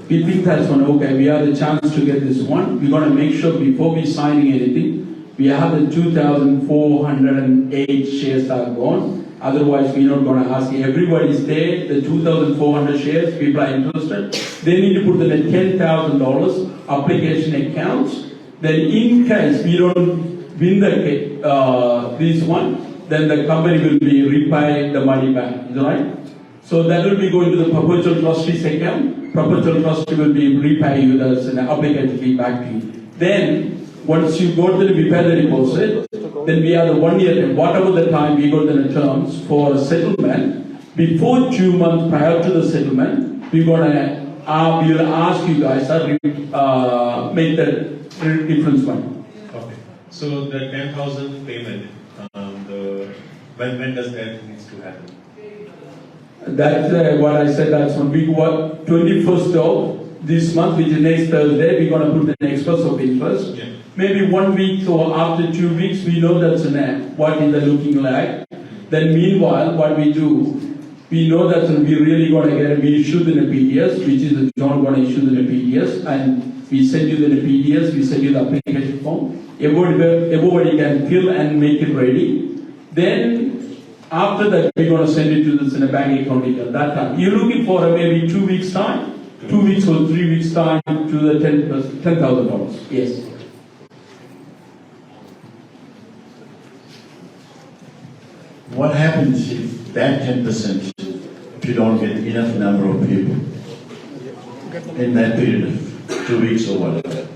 we think that's one, okay, we have the chance to get this one. We got to make sure before we signing anything, we have the 2,408 shares are gone. Otherwise, we're not going to ask everybody's there, the 2,400 shares, people are interested. They need to put in a $10,000 application accounts. Then in case we don't win this one, then the company will be repaying the money back, is that right? So that will be going to the perpetual trustee's account. Perpetual trustee will be repaying you the application fee back to you. Then, once you go to we pay the deposit, then we have the 1 year, whatever the time we got the terms for settlement, before 2 months prior to the settlement, we will ask you guys to make the difference money. Okay. So the 10,000 payment, when does that needs to happen? That's what I said. That's on week 21st of this month, which is next Thursday. We're going to put the next first of interest. Yeah. Maybe 1 week or after 2 weeks, we know that's what is it looking like. Then meanwhile, what we do, we know that we really going to get we issued in a PDS, which is John going to issue in a PDS, and we send you the PDS, we send you the application form. Everybody can fill and make it ready. Then after that, we're going to send it to this in a bank account detail. That time, you're looking for maybe 2 weeks time, 2 weeks or 3 weeks time to the $10,000. Yes. What happens if that 10%, if you don't get enough number of people in that period of 2 weeks or whatever?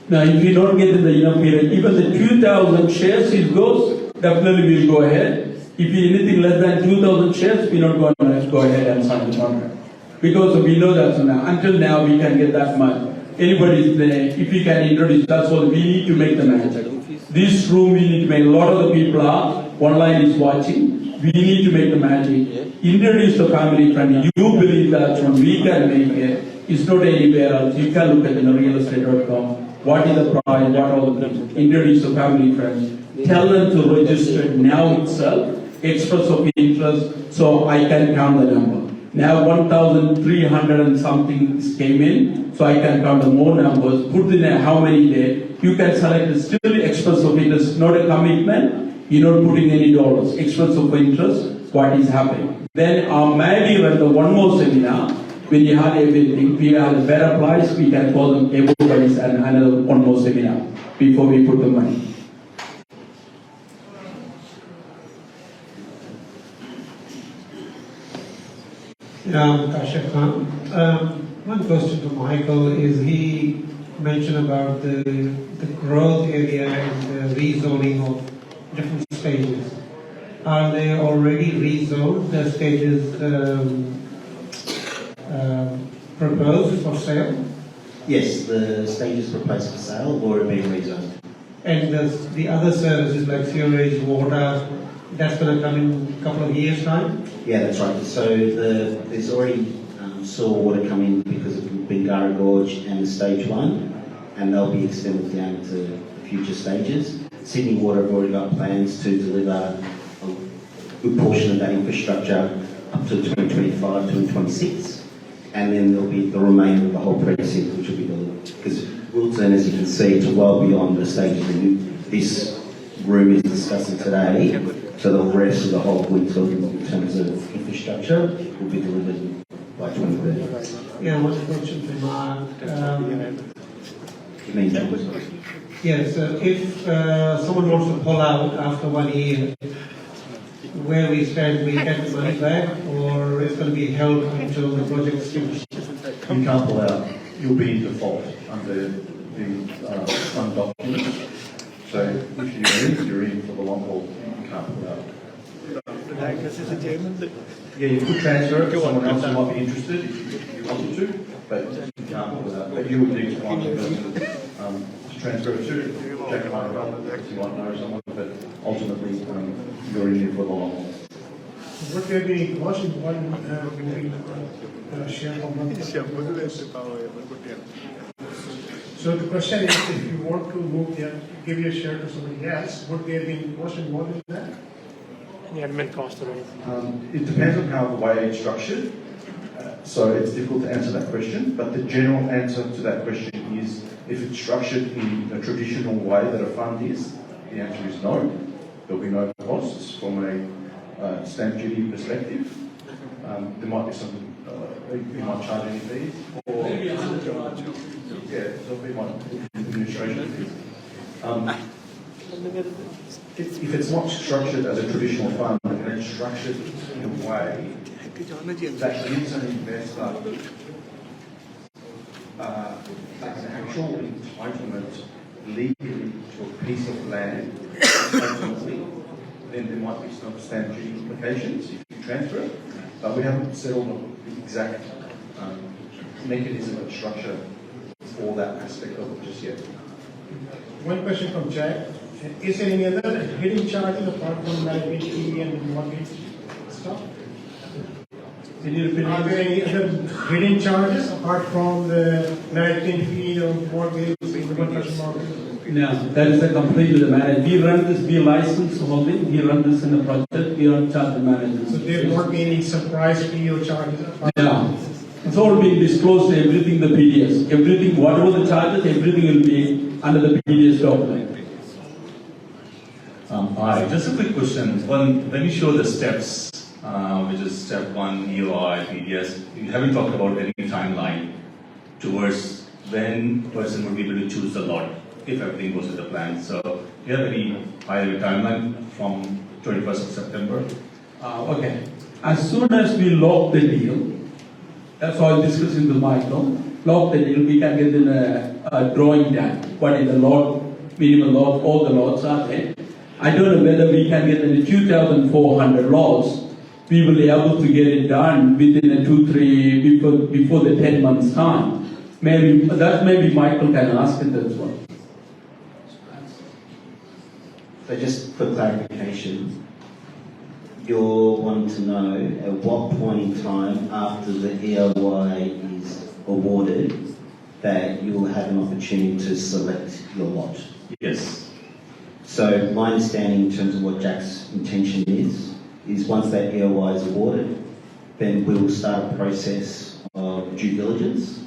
Now, if you don't get in the enough period, even the 2,000 shares it goes, definitely we'll go ahead. If anything less than 2,000 shares, we're not going to go ahead and sign the contract. Because we know that until now we can get that much. Anybody's there, if we can introduce, that's what we need to make the magic. This room we need to make, a lot of the people are, online is watching, we need to make the magic. Introduce the family friend, you believe that when we can make it, it's not anywhere else. You can look at realestate.com, what is the price, what all the things. Introduce the family friends, tell them to register now itself, express of interest, so I can count the number. Now 1,300 and something came in, so I can count the more numbers, put in how many there. You can select the still express of interest, not a commitment, you're not putting any dollars. Express of interest, what is happening. Then maybe when the one more seminar, when you have everything, we have a better price, we can call them everybody's and another one more seminar before we put the money. Kashyap Khan. One question to Michael is he mention about the growth area and the rezoning of different stages. Are they already rezoned, the stages proposed for sale? Yes, the stages proposed for sale have already been rezoned. And the other services like sewerage, water, that's going to come in a couple of years' time? Yeah, that's right. So there's already sewer water coming because of Bingara Gorge and the stage 1, and they'll be extended down to future stages. Sydney Water have already got plans to deliver a good portion of that infrastructure up to 2025, 2026, and then there'll be the remainder of the whole precinct which will be delivered. Because Wilton, as you can see, it's well beyond the stages that this room is discussing today. So the rest of the whole Wilton, in terms of infrastructure, will be delivered by 2030. Yeah, one question for Mark. You mean John? Yeah, so if someone wants to pull out after 1 year, where we stand, we get the money back, or it's going to be held until the project is finished? You can't pull out. You'll be in default under the fund documents. So if you're in for the long haul, you can't pull out. Yeah, you could transfer it to someone else who might be interested if you wanted to, but you can't pull out. But you would need to find a person to transfer it to. Jack and I if you might know someone, but ultimately you're in there for the long haul. Would there be cost in one moving share from one? So the question is, if you want to move give your share to somebody else, would there be cost involved in that? It depends on how the way it's structured. So it's difficult to answer that question, but the general answer to that question is if it's structured in a traditional way that a fund is, the answer is no. There'll be no costs from a stamp duty perspective. There might be some, you might charge any fees. Or, maybe yeah, there'll be one administration fees. If it's not structured as a traditional fund, and it's structured in a way that gives an investor an actual entitlement legally to a piece of land, ultimately, then there might be some stamp duty implications if you transfer it. But we haven't settled on the exact mechanism and structure for that aspect of it just yet. One question from Jack. Is there any other hidden charges apart from management fee and mortgage stuff? Are there any other hidden charges apart from the management fee or mortgage, mortgage? No, that is a completely managed. We run this, we license holding, we run this in a project, we don't charge the managers. So there won't be any surprise fee or charges? No. It's all being disclosed, everything the PDS. Everything, whatever the charges, everything will be under the PDS document. Hi, just a quick question. When you show the steps, which is step 1, EOI, PDS, you haven't talked about any timeline towards when a person would be able to choose the lot if everything goes to the plan. So, do you have any higher timeline from 21st of September? Okay. As soon as we lock the deal, that's why I discussed in the Michael, lock the deal, we can get in a drawing down. What is the lot, minimum lot, all the lots are there. I don't know whether we can get in 2,400 lots. We will be able to get it done within a 2-3 before the 10 months time. Maybe Michael can ask it as well. So just for clarification, you're wanting to know at what point in time after the EOI is awarded that you will have an opportunity to select your lot? Yes. So my understanding in terms of what Jack's intention is once that EOI is awarded, then we will start a process of due diligence.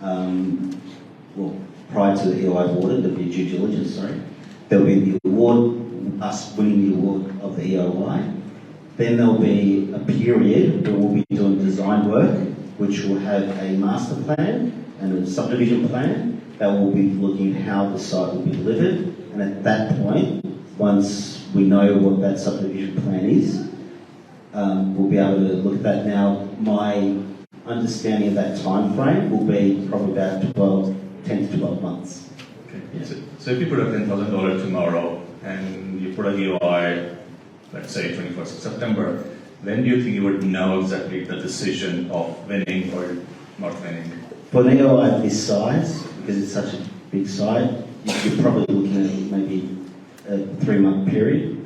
Well, prior to the EOI awarded, there'll be due diligence, There'll be the award, us winning the award of the EOI. Then there'll be a period where we'll be doing design work, which will have a master plan and a subdivision plan that will be looking at how the site will be delivered. And at that point, once we know what that subdivision plan is, we'll be able to look at that. Now, my understanding of that time frame will be probably about 12 10 to 12 months. Okay. Yeah. So if you put a $10,000 tomorrow and you put a EOI, let's say 21st of September, when do you think you would know exactly the decision of winning or not winning? For an EOI of this size, because it's such a big site, you're probably looking at maybe a 3-month period,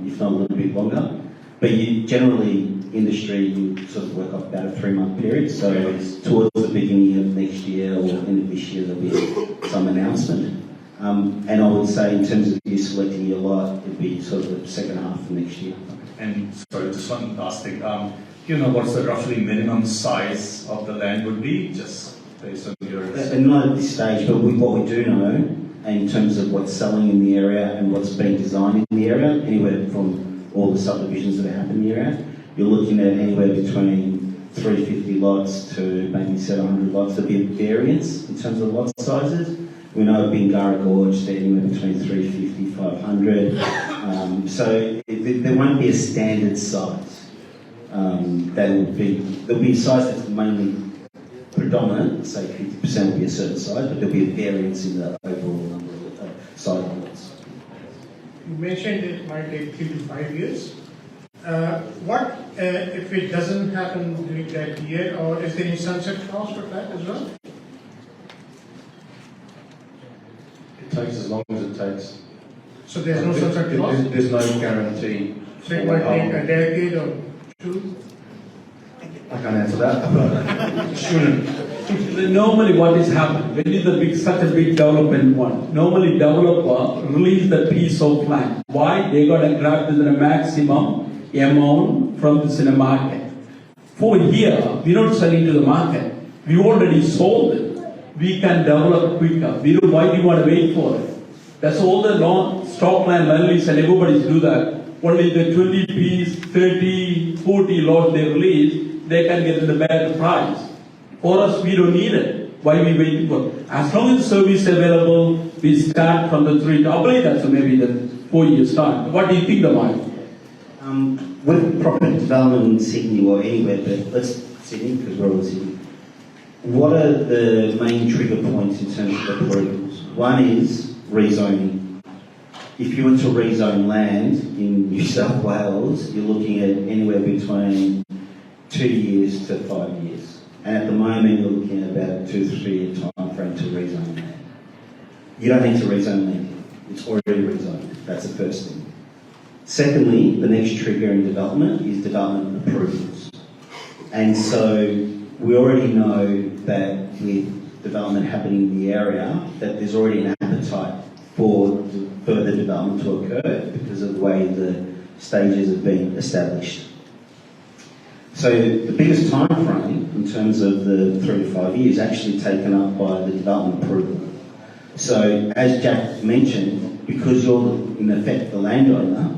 if not a little bit longer. But generally, industry, you sort of work off about a 3-month period. So it's towards the beginning of next year or end of this year, there'll be some announcement. And I would say, in terms of you selecting your lot, it'd be sort of the second half of next year. And sorry, just one last thing. Do you know what's the roughly minimum size of the land would be, just based on your... Not at this stage, but what we do know, in terms of what's selling in the area and what's being designed in the area, anywhere from all the subdivisions that happen in the area, you're looking at anywhere between 350 lots to maybe 700 lots. There'll be a variance in terms of lot sizes. We know at Bingara Gorge, they're anywhere between 350, 500. So there won't be a standard size. There'll be a size that's mainly predominant, say 50% will be a certain size, but there'll be a variance in the overall number of size of lots. You mentioned it might take 3 to 5 years. What if it doesn't happen during that year, or is there any sunset clause for that as well? It takes as long as it takes. So there's no sunset clause? There's no guarantee. So it might take a decade or 2? I can't answer that, but shouldn't. Normally what is happening, when is such a big development one, normally developer release the piece of land. Why? They got to grab the maximum amount from the cinema market. For here, we're not selling to the market. We already sold it. We can develop quicker. Why do you want to wait for it? That's all the long stock land release and everybody's do that. Only the 20 piece, 30, 40 lots they release, they can get the better price. For us, we don't need it. Why we waiting for? As long as service available, we start from the 3 to, I believe that's maybe the 4 years time. What do you think about it? With property development in Sydney or anywhere, but let's Sydney because we're all Sydney. What are the main trigger points in terms of approvals? One is rezoning. If you were to rezone land in New South Wales, you're looking at anywhere between 2 years to 5 years. And at the moment, you're looking at about a 2 to 3 year time frame to rezone land. You don't need to rezone land. It's already rezoned. That's the first thing. Secondly, the next trigger in development is development approvals. And so we already know that with development happening in the area, that there's already an appetite for further development to occur because of the way the stages have been established. So the biggest time frame in terms of the 3 to 5 years is actually taken up by the development approval. So as Jack mentioned, because you're in effect the landowner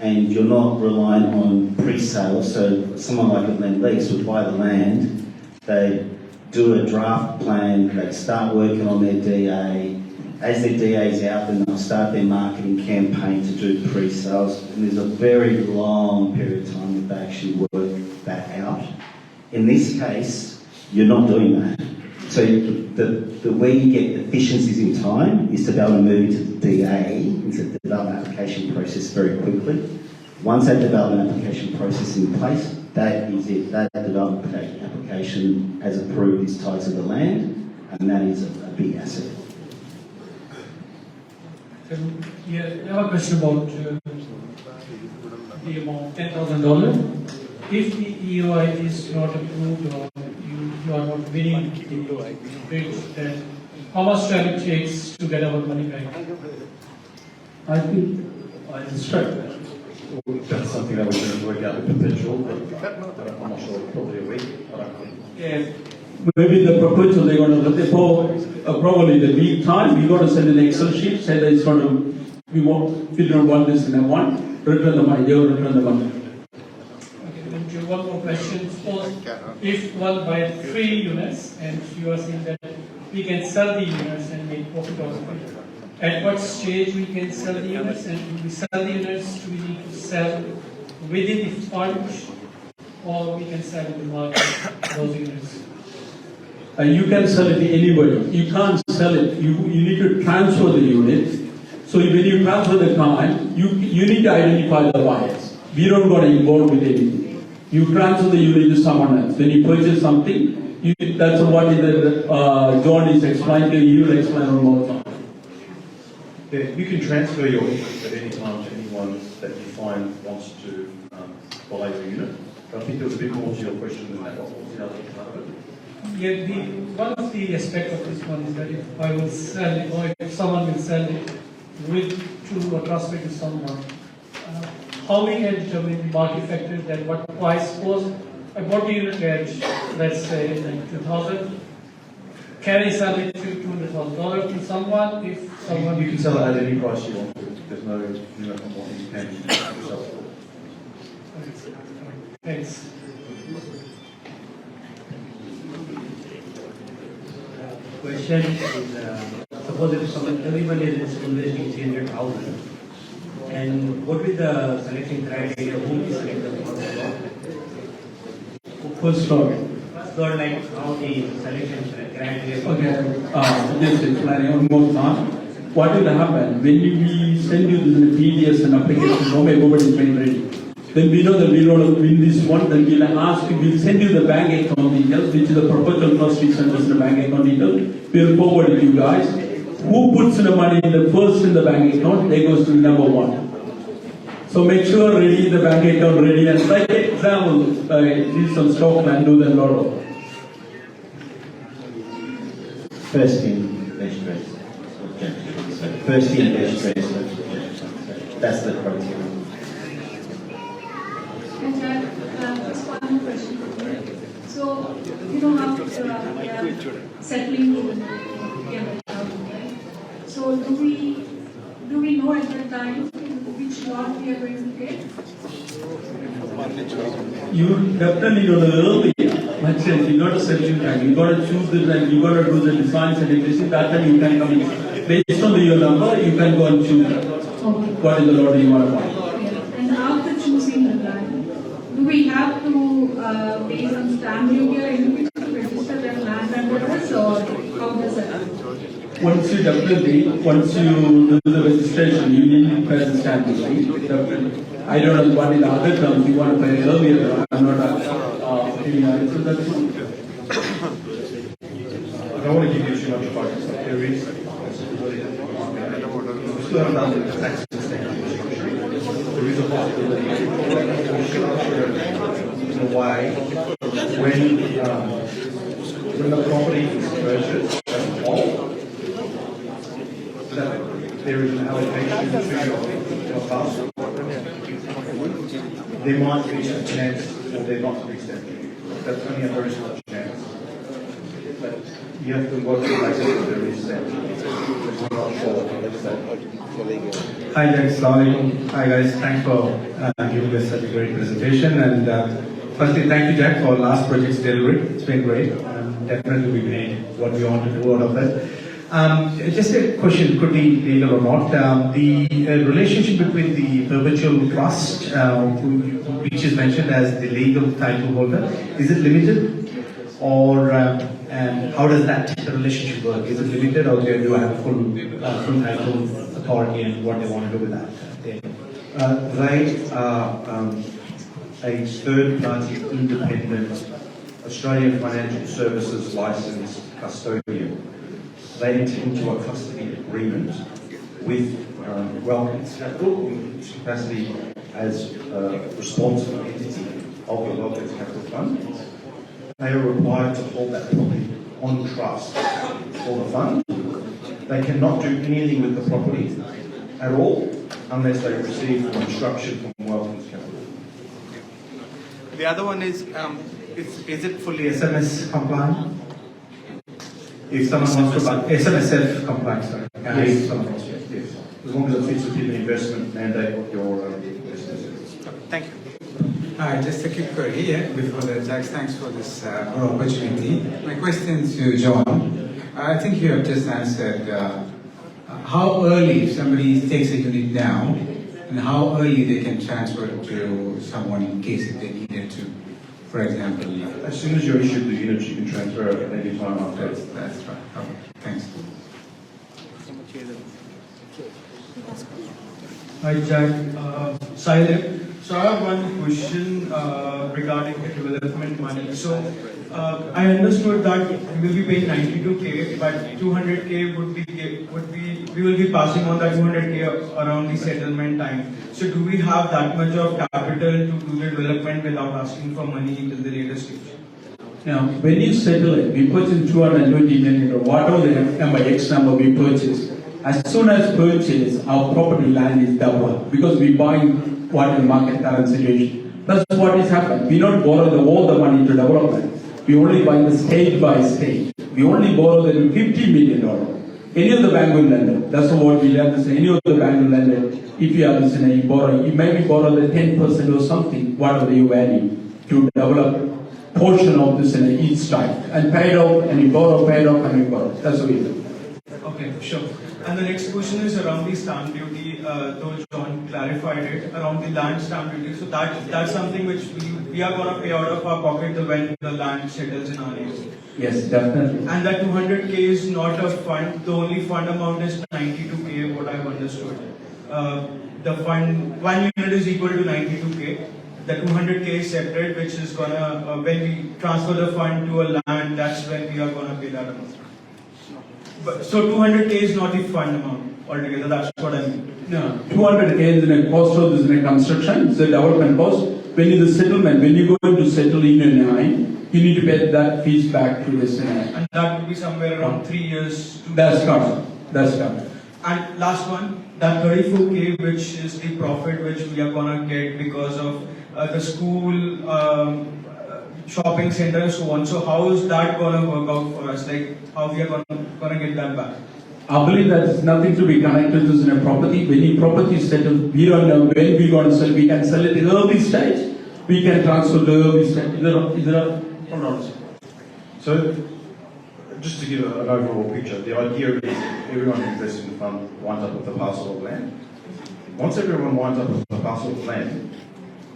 and you're not relying on pre-sale, so someone like a land lease would buy the land, they do a draft plan, they start working on their DA. As their DA's out, then they'll start their marketing campaign to do pre-sales, and there's a very long period of time that they actually work that out. In this case, you're not doing that. So the way you get efficiencies in time is to be able to move into the DA, into the development application process very quickly. Once that development application process is in place, that is it. That development application as approved is tied to the land, and that is a big asset. Yeah, I have a question about the amount, $10,000. If the EOI is not approved or you are not winning the bid, then how much time it takes to get our money back? I think I instruct that. That's something that we can work out the potential, but I'm not sure, probably a week. Yeah. Maybe the proposal they're going to look probably the week time. We got to send an Excel sheet, say that it's going to, we don't want this in a one, return the money, they will return the money. Okay, then one more question. Suppose if one buys 3 units and you are saying that we can sell the units and make profit out of it. At what stage we can sell the units, and if we sell the units, do we need to sell within the fund or we can sell in the market those units? you can sell it to anybody. You can't sell it. You need to transfer the unit. So when you transfer the client, you need to identify the buyers. We don't got involved with anything. You transfer the unit to someone else. When you purchase something, that's what John is explaining to you. Will explain on more time. Yeah, you can transfer your interest at any time to anyone that you find wants to buy your unit. But I think there was a bit more to your question than that. What was the other part of it? Yeah, one of the aspects of this one is that if I will sell it, or if someone will sell it to or transfer it to someone, how we can determine market factors that what price was, I bought the unit at, let's say, like 2,000. Can I sell it to $200,000 to someone if someone... You can sell it at any price you want to. There's no limit on what you can sell it for. Thanks. Question is, suppose if everybody is investing 300,000, and what will the selection criteria? Who will select the First floor. So like how the selection criteria? Okay, just explaining one more time. What will happen when we send you the PDS and application form, everybody is made ready. Then we know that we want to win this one, then we'll send you the bank account details, which is the proposal first we send us the bank account details. We'll forward it to you guys. Who puts the money in the first in the bank account, they goes to number one. So make sure ready the bank account ready, and like example, this some stock and do the lotto. First in, best dressed. First in, best dressed. That's the criteria. Just one more question. So, you know how we are settling in Campbelltown, right? So, do we know at the time which lot we are going to get? You definitely know the earlier. But you got to settle time. You got to choose the time. You got to do the designs and everything. That time you can come in. Based on your number, you can go and choose what is the lot you want to buy. And after choosing the land, do we have to pay some stamp duty or anything to register that land under us, or how does that? Once you do the registration, you need to pay the stamp duty. Definitely. I don't know what in the other terms you want to pay earlier. I'm not any answer that one. I don't want to give you too much focus, but there is still have done the tax system. There is a possibility to structure it in a way when the property is purchased as a whole, that there is an allocation to your parcel. There might be a chance or there not to be stamp duty. That's only a very small chance. But you have to work with that there is stamp duty. I'm not sure. Hi, Jack. Hi, guys. Thanks for giving us such a great presentation. And firstly, thank you, Jack, for last project's delivery. It's been great. Definitely we made what we want to do out of it. Just a question, could be legal or not. The relationship between the perpetual trust, which is mentioned as the legal title holder, is it limited? Or and how does that relationship work? Is it limited, or do you have full title authority and what they want to do with that? They are a third-party independent Australian Financial Services licensed custodian. They enter into a custody agreement with Wellkins Capital in its capacity as a responsible entity of the Wellkins Capital Fund. They are required to hold that property on trust for the fund. They cannot do anything with the property at all unless they receive instruction from Wellkins Capital. The other one is it fully SMS compliant? If someone wants to buy SMSF compliant, sorry. Yes. Yes. As long as it fits within the investment mandate of your business. Thank you. Hi, just a quick query here before the Jack. Thanks for this opportunity. My question to John. I think you have just answered how early if somebody takes a unit down and how early they can transfer it to someone in case if they needed to. for example? As soon as you're issued the units, you can transfer it at any time after. That's right. Okay, thanks. Hi Jack, Silent. So I have one question regarding the development money. So I understood that we will be paying 92k, but 200k we will be passing on that 200k around the settlement time. So do we have that much of capital to do the development without asking for money till the later stage? Now, when you settle it, we purchase 220 million or whatever the number, X number we purchase. As soon as purchase, our property land is double because we buying what the market current situation. That's what is happened. We don't borrow all the money to development. We only buy the stage by stage. We only borrow the $50 million. Any of the bank will lend it. That's what we have to say. Any of the bank will lend it. If you have this in a borrow, you maybe borrow the 10% or something, whatever you value, to develop portion of this in each time. And pay it off, and you borrow, pay it off, and you borrow. That's what we do. Okay, sure. And the next question is around the stamp duty, though John clarified it, around the land stamp duty. So that's something which we are going to pay out of our pocket when the land settles in our name. Yes, definitely. And that 200k is not a fund, the only fund amount is 92k, what I've understood. The fund, 1 unit is equal to 92k. The 200k is separate, which is going to, when we transfer the fund to a land, that's when we are going to pay that amount. But, so 200k is not the fund amount altogether, that's what I mean. No, 200k is in a cost of this in a construction, it's a development cost. When you the settlement, when you go to settle in an line, you need to pay that fees back to the Senate. And that would be somewhere around 3 years. That's correct. That's correct. And last one, that 34k, which is the profit which we are going to get because of the school, shopping center and so on. So how is that going to work out for us? Like how we are going to get that back? I believe that it's nothing to be connected to in a property. When your property is settled, we don't know when we're going to sell. We can sell it in early stage. We can transfer to early stage. Hold on. So, just to give an overall picture, the idea is everyone invests in the fund winds up with a parcel of land. Once everyone winds up with a parcel of land,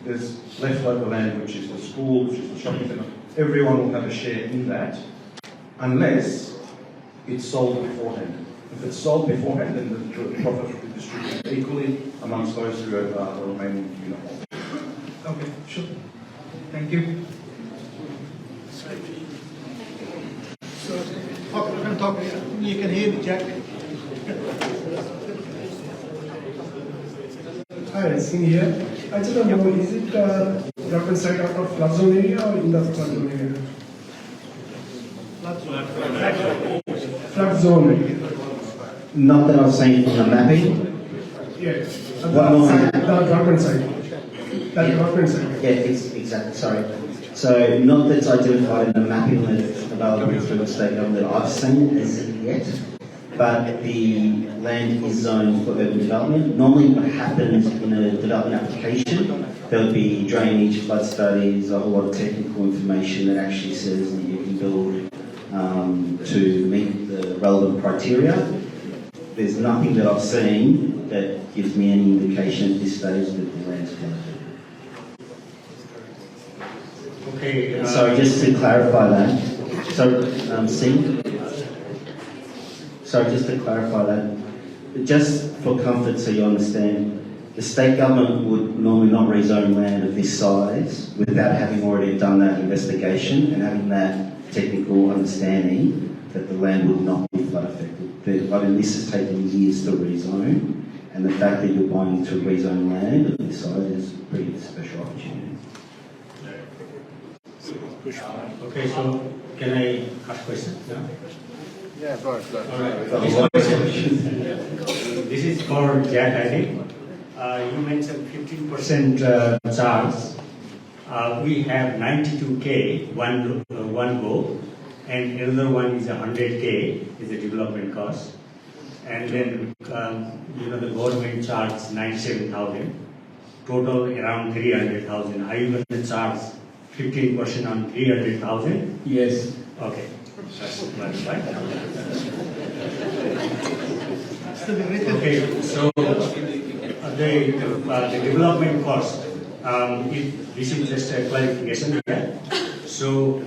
there's leftover land, which is the school, which is the shopping centre. Everyone will have a share in that, unless it's sold beforehand. If it's sold beforehand, then the profit will be distributed equally amongst those who have the remaining unit holders. Okay, sure. Thank you. So, talk, you can hear me, Jack. Hi, Singh here. I just want to know, is it development site out of flood zone area or in the flood zone area? Flood zone area. Not that I've seen from the mapping. Yes. What normally? The development site. That development site. Yeah, exactly, sorry. So, not that's identified in the mapping that's available through the state government that I've seen as yet, but the land is zoned for urban development. Normally what happens in a development application, there'll be drainage, flood studies, a whole lot of technical information that actually says that you can build to meet the relevant criteria. There's nothing that I've seen that gives me any indication at this stage that the land's going to do. Okay. So just to clarify that, so just to clarify that, just for comfort so you understand, the state government would normally not rezone land of this size without having already done that investigation and having that technical understanding that the land would not be flood affected. I mean, this has taken years to rezone, and the fact that you're buying to rezone land of this size is a pretty special opportunity. Okay, so can I ask a question? Yeah, go ahead. All right. This is for Jack, I think. You mentioned 15% charge. We have 92k, one go, and another one is 100k, is the development cost. And then, the government charges 97,000, total around 300,000. Are you going to charge 15% on 300,000? Yes. Okay. That's clarified. Okay, so the development cost if this is just a clarification here. So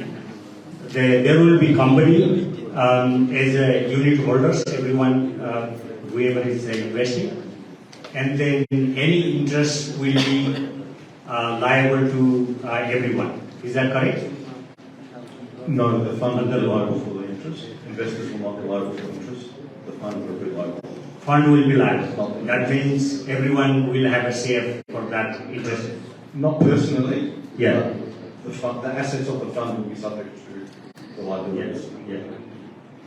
there will be company as a unit holders, everyone, whoever is investing, and then any interest will be liable to everyone. Is that correct? No, the fund will be liable for the interest. Investors will not be liable for interest. The fund will be liable. Fund will be liable. That means everyone will have a share for that interest. Not personally. Yeah. The assets of the fund will be subject to the liabilities. Yeah.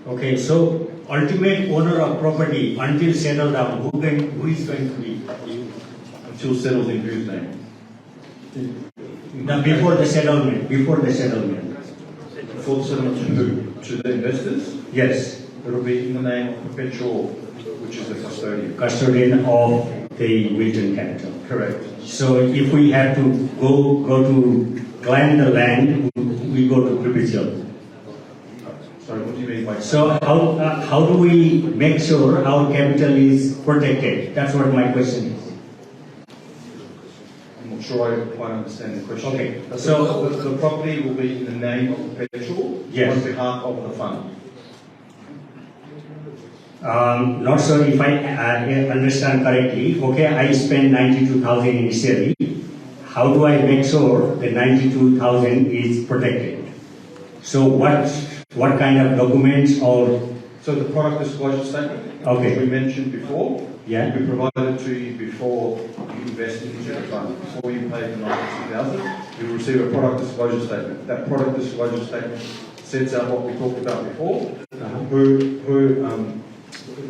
Okay, so ultimate owner of property until settled down, who is going to be? Until settled in whose name? Before the settlement. Before the settlement to who? To the investors? Yes. It will be in the name of Perpetual, which is the custodian. Custodian of the Wilton Capital. Correct. So if we have to go to claim the land, we go to Perpetual. Sorry, what do you mean by? So how do we make sure our capital is protected? That's what my question is. I'm not sure I quite understand the question. Okay. So the property will be in the name of Perpetual on behalf of the fund. Not sure if I understand correctly. Okay, I spent 92,000 initially. How do I make sure the 92,000 is protected? So what kind of documents or? So the product disclosure statement, okay, which we mentioned before, yeah, will be provided to you before you invest into the fund. Before you pay the 92,000, you will receive a product disclosure statement. That product disclosure statement sets out what we talked about before,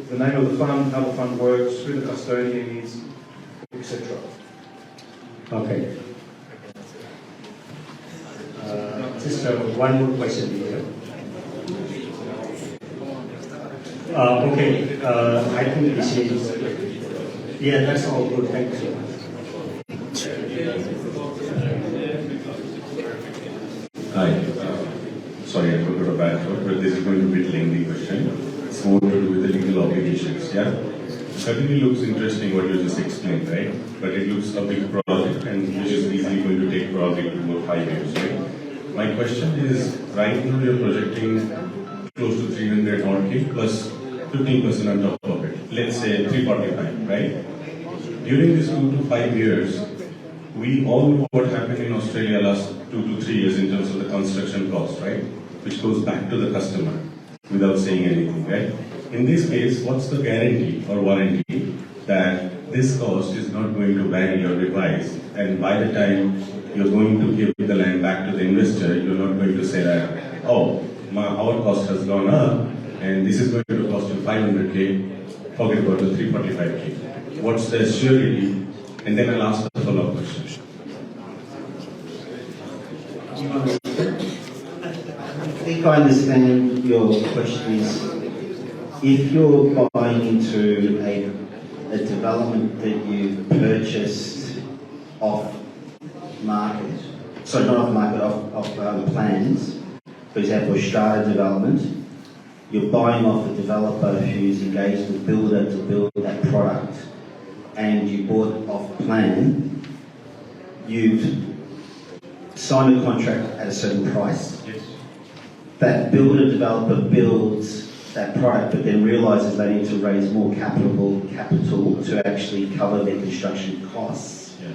the name of the fund, how the fund works, who the custodian is, etc. Okay. Just one more question here. Okay, I think this is, yeah, that's all good. Thank you so much. Hi. Sorry, I forgot a bad word, but this is going to be a lengthy question. It's more to do with the legal obligations, yeah? Certainly looks interesting what you just explained, right? But it looks a big project and which is easily going to take probably 2 or 5 years, right? My question is, right now you're projecting close to 300 odd K plus 15% on top of it. Let's say 345, right? During these 2 to 5 years, we all know what happened in Australia last 2 to 3 years in terms of the construction cost, right? Which goes back to the customer without saying anything, right? In this case, what's the guarantee or warranty that this cost is not going to vary or revise, and by the time you're going to give the land back to the investor, you're not going to say that, oh, our cost has gone up and this is going to cost you 500K, forget about the 345K. What's the surety? And then I'll ask the follow-up question. I think I understand your question is, if you're buying into a development that you've purchased off market, sorry, not off market, off plans, for example, a strata development, you're buying off a developer who's engaged with a builder to build that product, and you bought off plan, you've signed a contract at a certain price. Yes. That builder developer builds that product, but then realises they need to raise more capital to actually cover their construction costs. Yeah.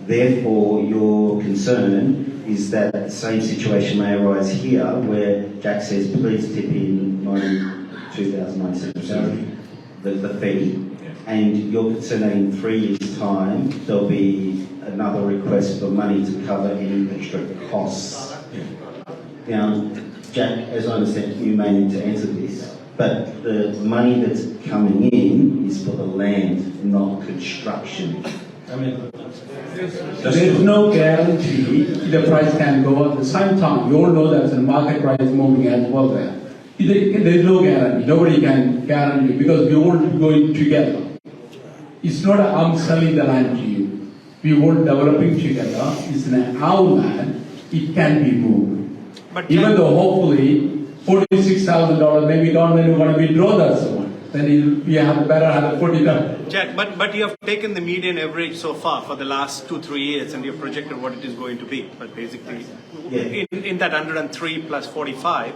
Therefore, your concern is that the same situation may arise here, where Jack says, please tip in 92,097, the fee, and you're concerned that in 3 years' time there'll be another request for money to cover any extra costs. Now, Jack, as I understand, you may need to answer this, but the money that's coming in is for the land, not construction. I mean, there's no guarantee the price can go at the same time. You all know that the market price is moving as well there. There's no guarantee. Nobody can guarantee because we all going together. It's not I'm selling the land to you. We all developing together. It's our land. It can be moved. But even though hopefully $46,000 maybe government will want to withdraw that one. then we have better have put it up. Jack, but you have taken the median average so far for the last 2-3 years, and you've projected what it is going to be. But basically, in that 103 plus 45,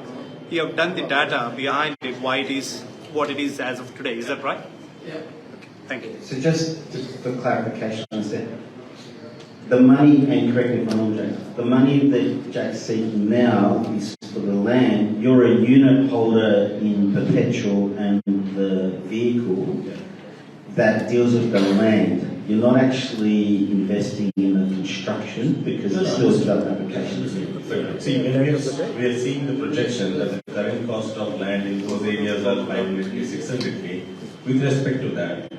you have done the data behind it, why it is what it is as of today. Is that right? Yeah. Okay, thank you. So just for clarification on that, the money, and correct me if I'm wrong, Jack, the money that Jack's seeking now is for the land. You're a unit holder in perpetual and the vehicle that deals with the land. You're not actually investing in the construction because it's still development applications. See, when we are seeing the projection that the current cost of land in those areas are 500K, 600K, with respect to that,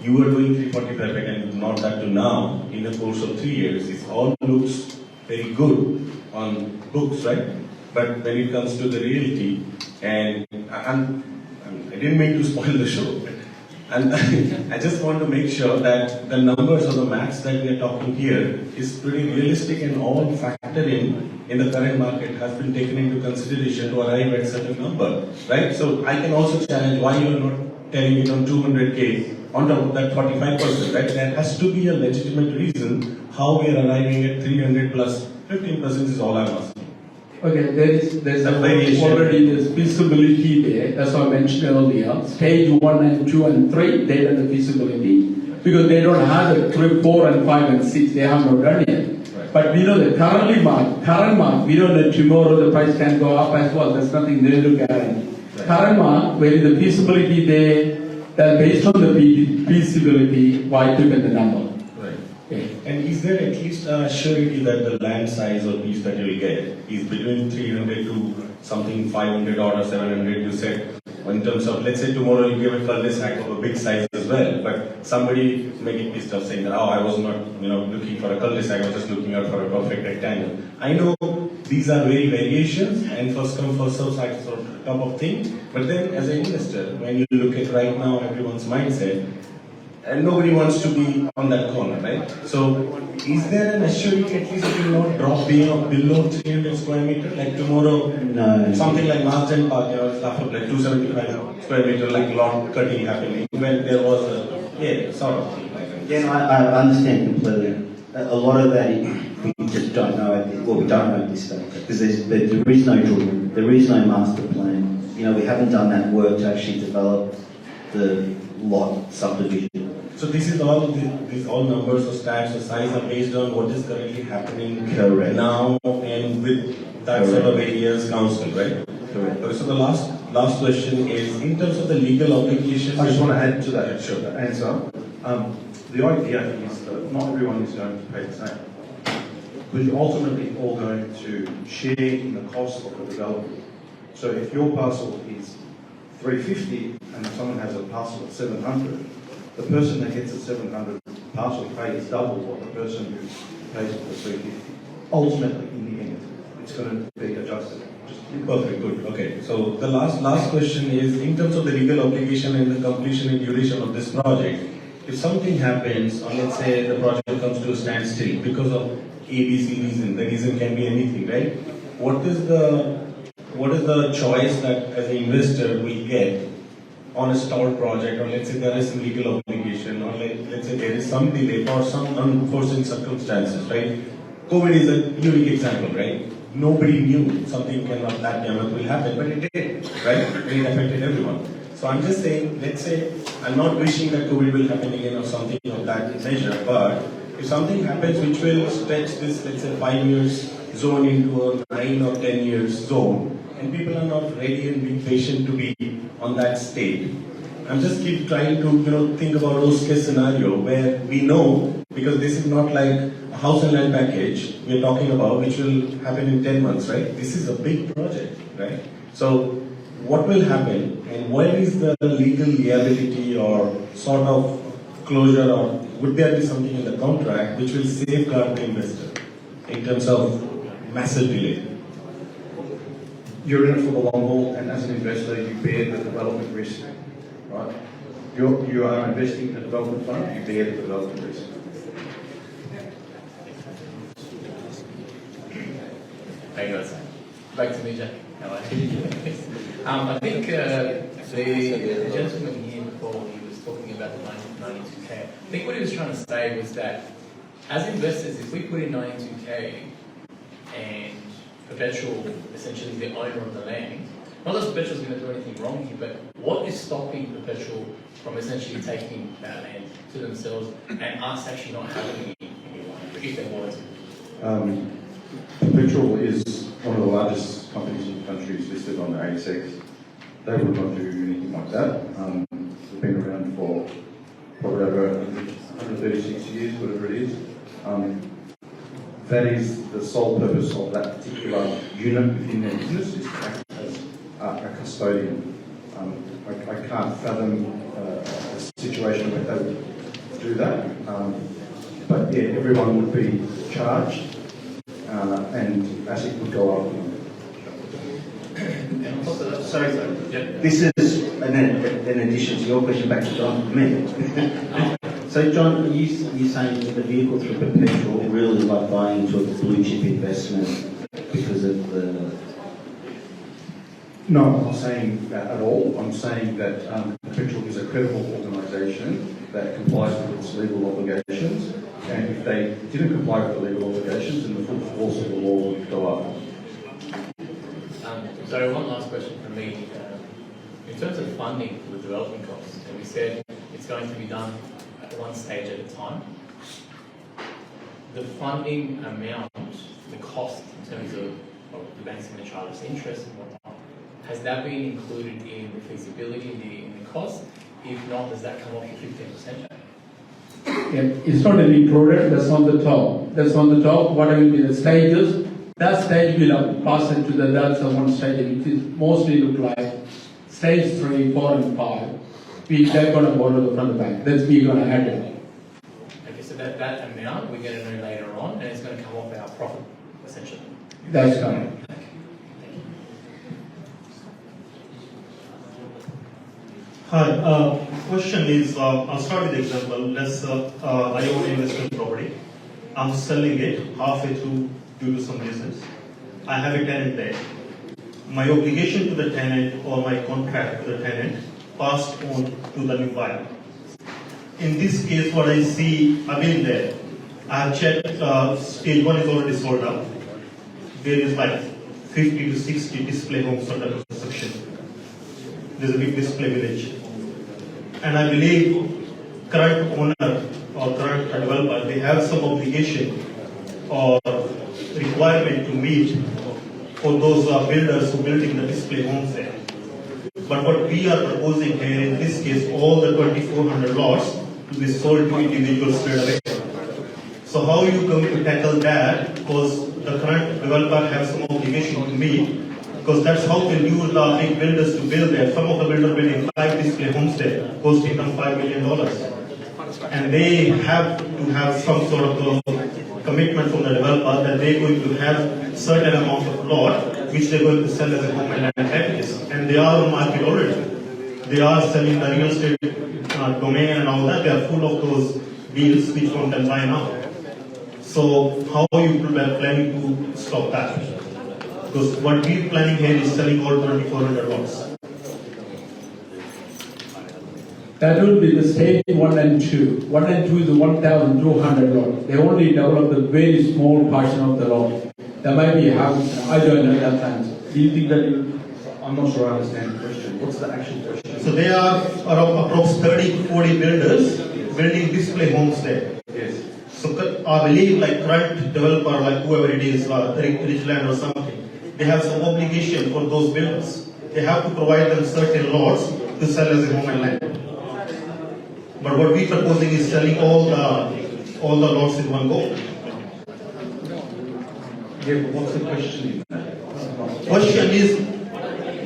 you were doing 345 and not that to now, in the course of 3 years, it all looks very good on books, right? But when it comes to the reality, and I didn't mean to spoil the show, and I just want to make sure that the numbers or the maths that we are talking here is pretty realistic and all factored in the current market has been taken into consideration to arrive at such a number, right? So I can also challenge why you are not telling it on 200K on top of that 45%, right? There has to be a legitimate reason how we are arriving at 300 plus 15% is all I'm asking. Okay, there's already this feasibility there, as I mentioned earlier. Stage 1 and 2 and 3, they done the feasibility. Because they don't have the 3, 4 and 5 and 6, they have not done it. Right. But we know the current mark, we know that tomorrow the price can go up as well. There's nothing there to guarantee. Right. Current mark, where is the feasibility there, that based on the feasibility, why took the number. Right. Okay. And is there at least a surety that the land size or piece that you will get is between 300 to something 500 or 700, you said, in terms of, let's say tomorrow you give a cul-de-sac of a big size as well, but somebody making pissed off saying that, oh, I was not looking for a cul-de-sac, I was just looking out for a perfect rectangle. I know these are very variations and first come, first serve sort of thing, but then as an investor, when you look at right now everyone's mindset, and nobody wants to be on that corner, right? So, is there an assurance at least it will not drop below 300 square meter? Like tomorrow, no. Something like Marsden Park, stuff like 275 square meter, like lot cutting happening, when there was a, sort of thing. Yeah, I understand completely. A lot of that, we just don't know, we don't know at this stage, because there is no drawing, there is no master plan. We haven't done that work to actually develop the lot subdivision. So this is all, these all numbers or stats or size are based on what is currently happening now and with that sort of areas council, right? Correct. Okay, so the last question is, in terms of the legal obligations... I just want to add to that answer. The idea is that not everyone is going to pay the same. But you're ultimately all going to share in the cost of the development. So if your parcel is 350 and someone has a parcel of 700, the person that gets a 700 parcel pays double what the person who pays for the 350. Ultimately, in the end, it's going to be adjusted. Perfect, good. Okay, so the last question is, in terms of the legal obligation and the completion and duration of this project, if something happens, or let's say the project comes to a standstill because of ABC reason, the reason can be anything, right? What is the choice that as an investor will get on a stalled project, or let's say there is some legal obligation, or let's say there is some delay or some unforeseen circumstances, right? COVID is a unique example, right? Nobody knew something that gamut will happen, but it did, right? It affected everyone. So I'm just saying, let's say, I'm not wishing that COVID will happen again or something of that measure, but if something happens which will stretch this, let's say, 5 years zone into a 9 or 10 years zone, and people are not ready and being patient to be on that state. I'm just keep trying to think about those case scenario where we know, because this is not like a house and land package we're talking about, which will happen in 10 months, right? This is a big project, right? So what will happen, and where is the legal liability or sort of closure, or would there be something in the contract which will safeguard the investor in terms of massive delay? You're in it for the long haul, and as an investor, you bear the development risk, right? You are investing in a development fund, you bear the development risk. Back to me, Jack. How are you? I think the gentleman here before, he was talking about the 92k. I think what he was trying to say was that as investors, if we put in 92k and Perpetual essentially is the owner of the land, not that Perpetual is going to do anything wrong here, but what is stopping Perpetual from essentially taking that land to themselves and us actually not having anyone if they wanted to? Perpetual is one of the largest companies in the country, is listed on the ASX. They would not do anything like that. They've been around for probably over 136 years, whatever it is. That is the sole purpose of that particular unit within their business, is to act as a custodian. I can't fathom a situation where they would do that. But yeah, everyone would be charged and asset would go up. So this is an addition to your question back to John from me. So John, are you saying that the vehicle through Perpetual really like buying into a blue chip investment because of the... No, I'm not saying that at all. I'm saying that Perpetual is a credible organisation that complies with its legal obligations, and if they didn't comply with the legal obligations, then the full force of the law would go up. So one last question from me. In terms of funding for the development costs, and we said it's going to be done at one stage at a time. The funding amount, the cost in terms of the bank's going to charge us interest and whatnot, has that been included in the feasibility, in the cost? If not, does that come off your 15%? Yeah, it's not an included, that's on the top. That's on the top, what will be the stages. That stage will pass it to that's the one stage, which is mostly look like stage 3, 4 and 5. They're going to borrow from the bank. That's we're going to handle it. Okay, so that amount we're going to know later on, and it's going to come off our profit, essentially. That's correct. Hi, question is, I'll start with the example. Let's, I own an investment property. I'm selling it halfway through due to some reasons. I have a tenant there. My obligation to the tenant or my contract to the tenant passed on to the new buyer. In this case, what I see, I've been there. I have checked, stage 1 is already sold out. There is like 50 to 60 display homes under construction. There's a big display village. And I believe current owner or current developer, they have some obligation or requirement to meet for those builders who building the display homes there. But what we are proposing here in this case, all the 2,400 lots will be sold to individuals straight away. So how are you going to tackle that? Because the current developer has some obligation to meet, because that's how they lure the big builders to build there. Some of the builders building 5 display homes there, costing them $5 million. And they have to have some sort of commitment from the developer that they're going to have certain amount of lot which they're going to sell as a home and land packages. And they are on market already. They are selling the real estate domain and all that. They are full of those deals which one can buy now. So how are you planning to stop that? Because what we're planning here is selling all 2,400 lots. That will be the stage 1 and 2. 1 and 2 is the 1,200 lot. They only develop the very small portion of the lot. There might be a house, I don't know that times. Do you think that you... I'm not sure I understand the question. What's the actual question? So there are around approx 30 to 40 builders building display homes there. Yes. So I believe like current developer, like whoever it is, Ridgeland or something, they have some obligation for those builders. They have to provide them certain lots to sell as a home and land. But what we're proposing is selling all the lots in one go. Yeah, but what's the question? Question is,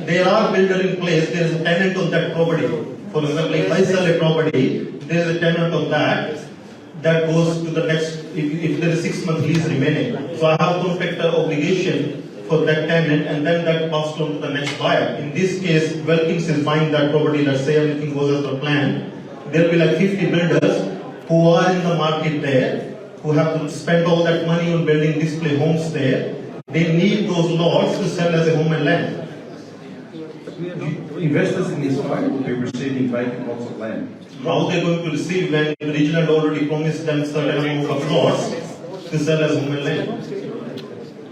there are builder in place, there is a tenant on that property. For example, if I sell a property, there is a tenant on that goes to the next, if there is 6 month lease remaining. So I have to contract the obligation for that tenant and then that passed on to the next buyer. In this case, Wellkins is buying that property, let's say everything goes as per plan. There will be like 50 builders who are in the market there, who have to spend all that money on building display homes there. They need those lots to sell as a home and land. Investors in this way will be receiving vacant lots of land. How they going to receive when the regional already promised them certain amount of lots to sell as home and land?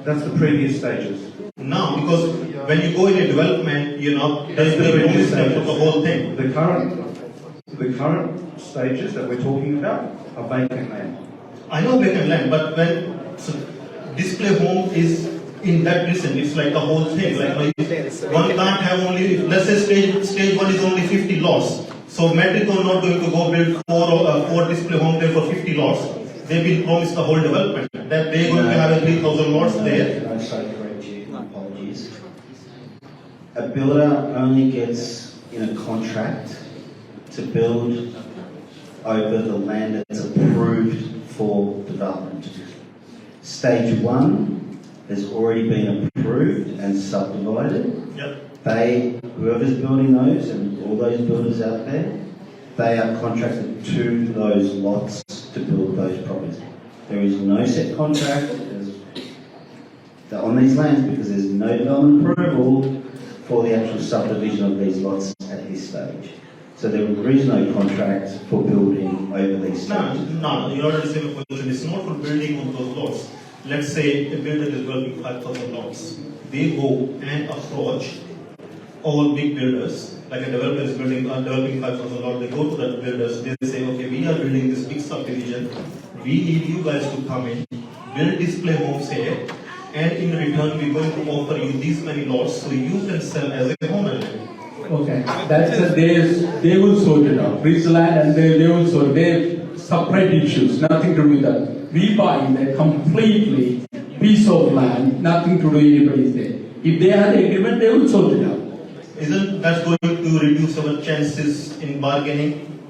That's the previous stages. Now, because when you go in a development, you know, there's the promise them for the whole thing. The current stages that we're talking about are vacant land. I know vacant land, but when display home is in that region, it's like the whole thing. Like one can't have only, let's say stage 1 is only 50 lots. So Metrico not going to go build four display home there for 50 lots. They've been promised the whole development. That they're going to have a 3,000 lots there. I'm sorry to correct you, apologies. A builder only gets in a contract to build over the land that's approved for development. Stage 1 has already been approved and subdivided. Yep. Whoever's building those and all those builders out there, they are contracted to those lots to build those properties. There is no set contract on these lands because there's no development approval for the actual subdivision of these lots at this stage. So there is no contract for building over these stages. No, you already said the question. It's not for building on those lots. Let's say a builder is building 5,000 lots. They go and approach all big builders, like a developer is developing 5,000 lots. They go to the builders. They say, okay, we are building this big subdivision. We need you guys to come in, build display homes here, and in return we're going to offer you these many lots so you can sell as a homeowner. Okay, that's they will sort it out. Rich land and they will sort. They separate issues, nothing to do with that. We buy a completely piece of land, nothing to do with anybody's there. If they have the agreement, they will sort it out. Isn't that going to reduce our chances in bargaining?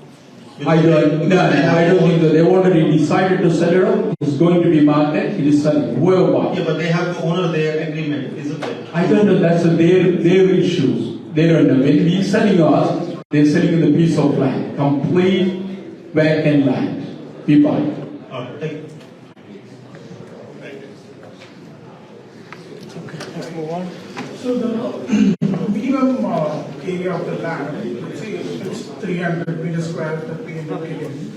I don't think so. They've already decided to sell it out. It's going to be marketed. It is selling. Whoever buys. Yeah, but they have to honor their agreement, isn't it? I don't know. That's their issues. They don't know. When we selling ours, they're selling the piece of land, complete vacant land. We buy. Alright, thank you. Let's move on. So the minimum area of the land, let's say it's 300 meters square that we end up getting.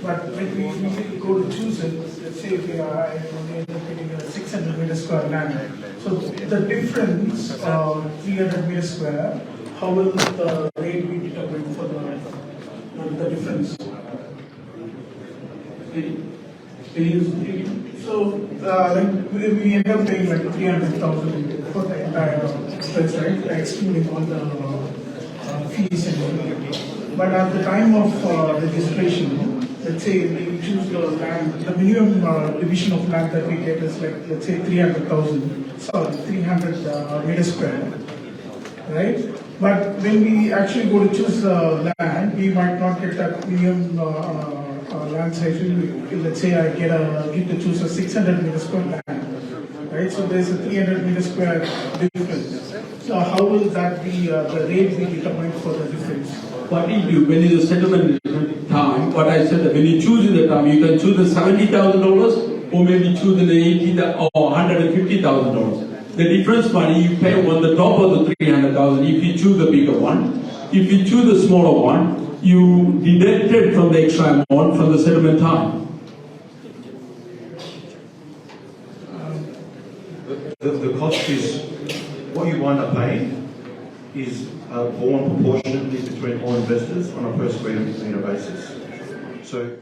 But when we go to choose it, let's say we are end up getting a 600 meters square land. So the difference, 300 meters square, how will the rate be determined for the difference? So like we end up paying like 300,000 for the entire place, right? Excluding all the fees and everything. But at the time of registration, let's say we choose the land, the minimum division of land that we get is like, let's say 300 meters square, right? But when we actually go to choose the land, we might not get that minimum land size. Let's say I get to choose a 600 meter square land, right? So there's a 300 meter square difference. So how will that be, the rate be determined for the difference? What you do when it's a settlement time, what I said, when you choose in the time, you can choose the $70,000 or maybe choose the $80,000 or $150,000. The difference money you pay on the top of the 300,000 if you choose the bigger one. If you choose the smaller one, you deduct it from the extra amount from the settlement time. The cost is, what you wind up paying is borne proportionately between all investors on a per square meter basis. So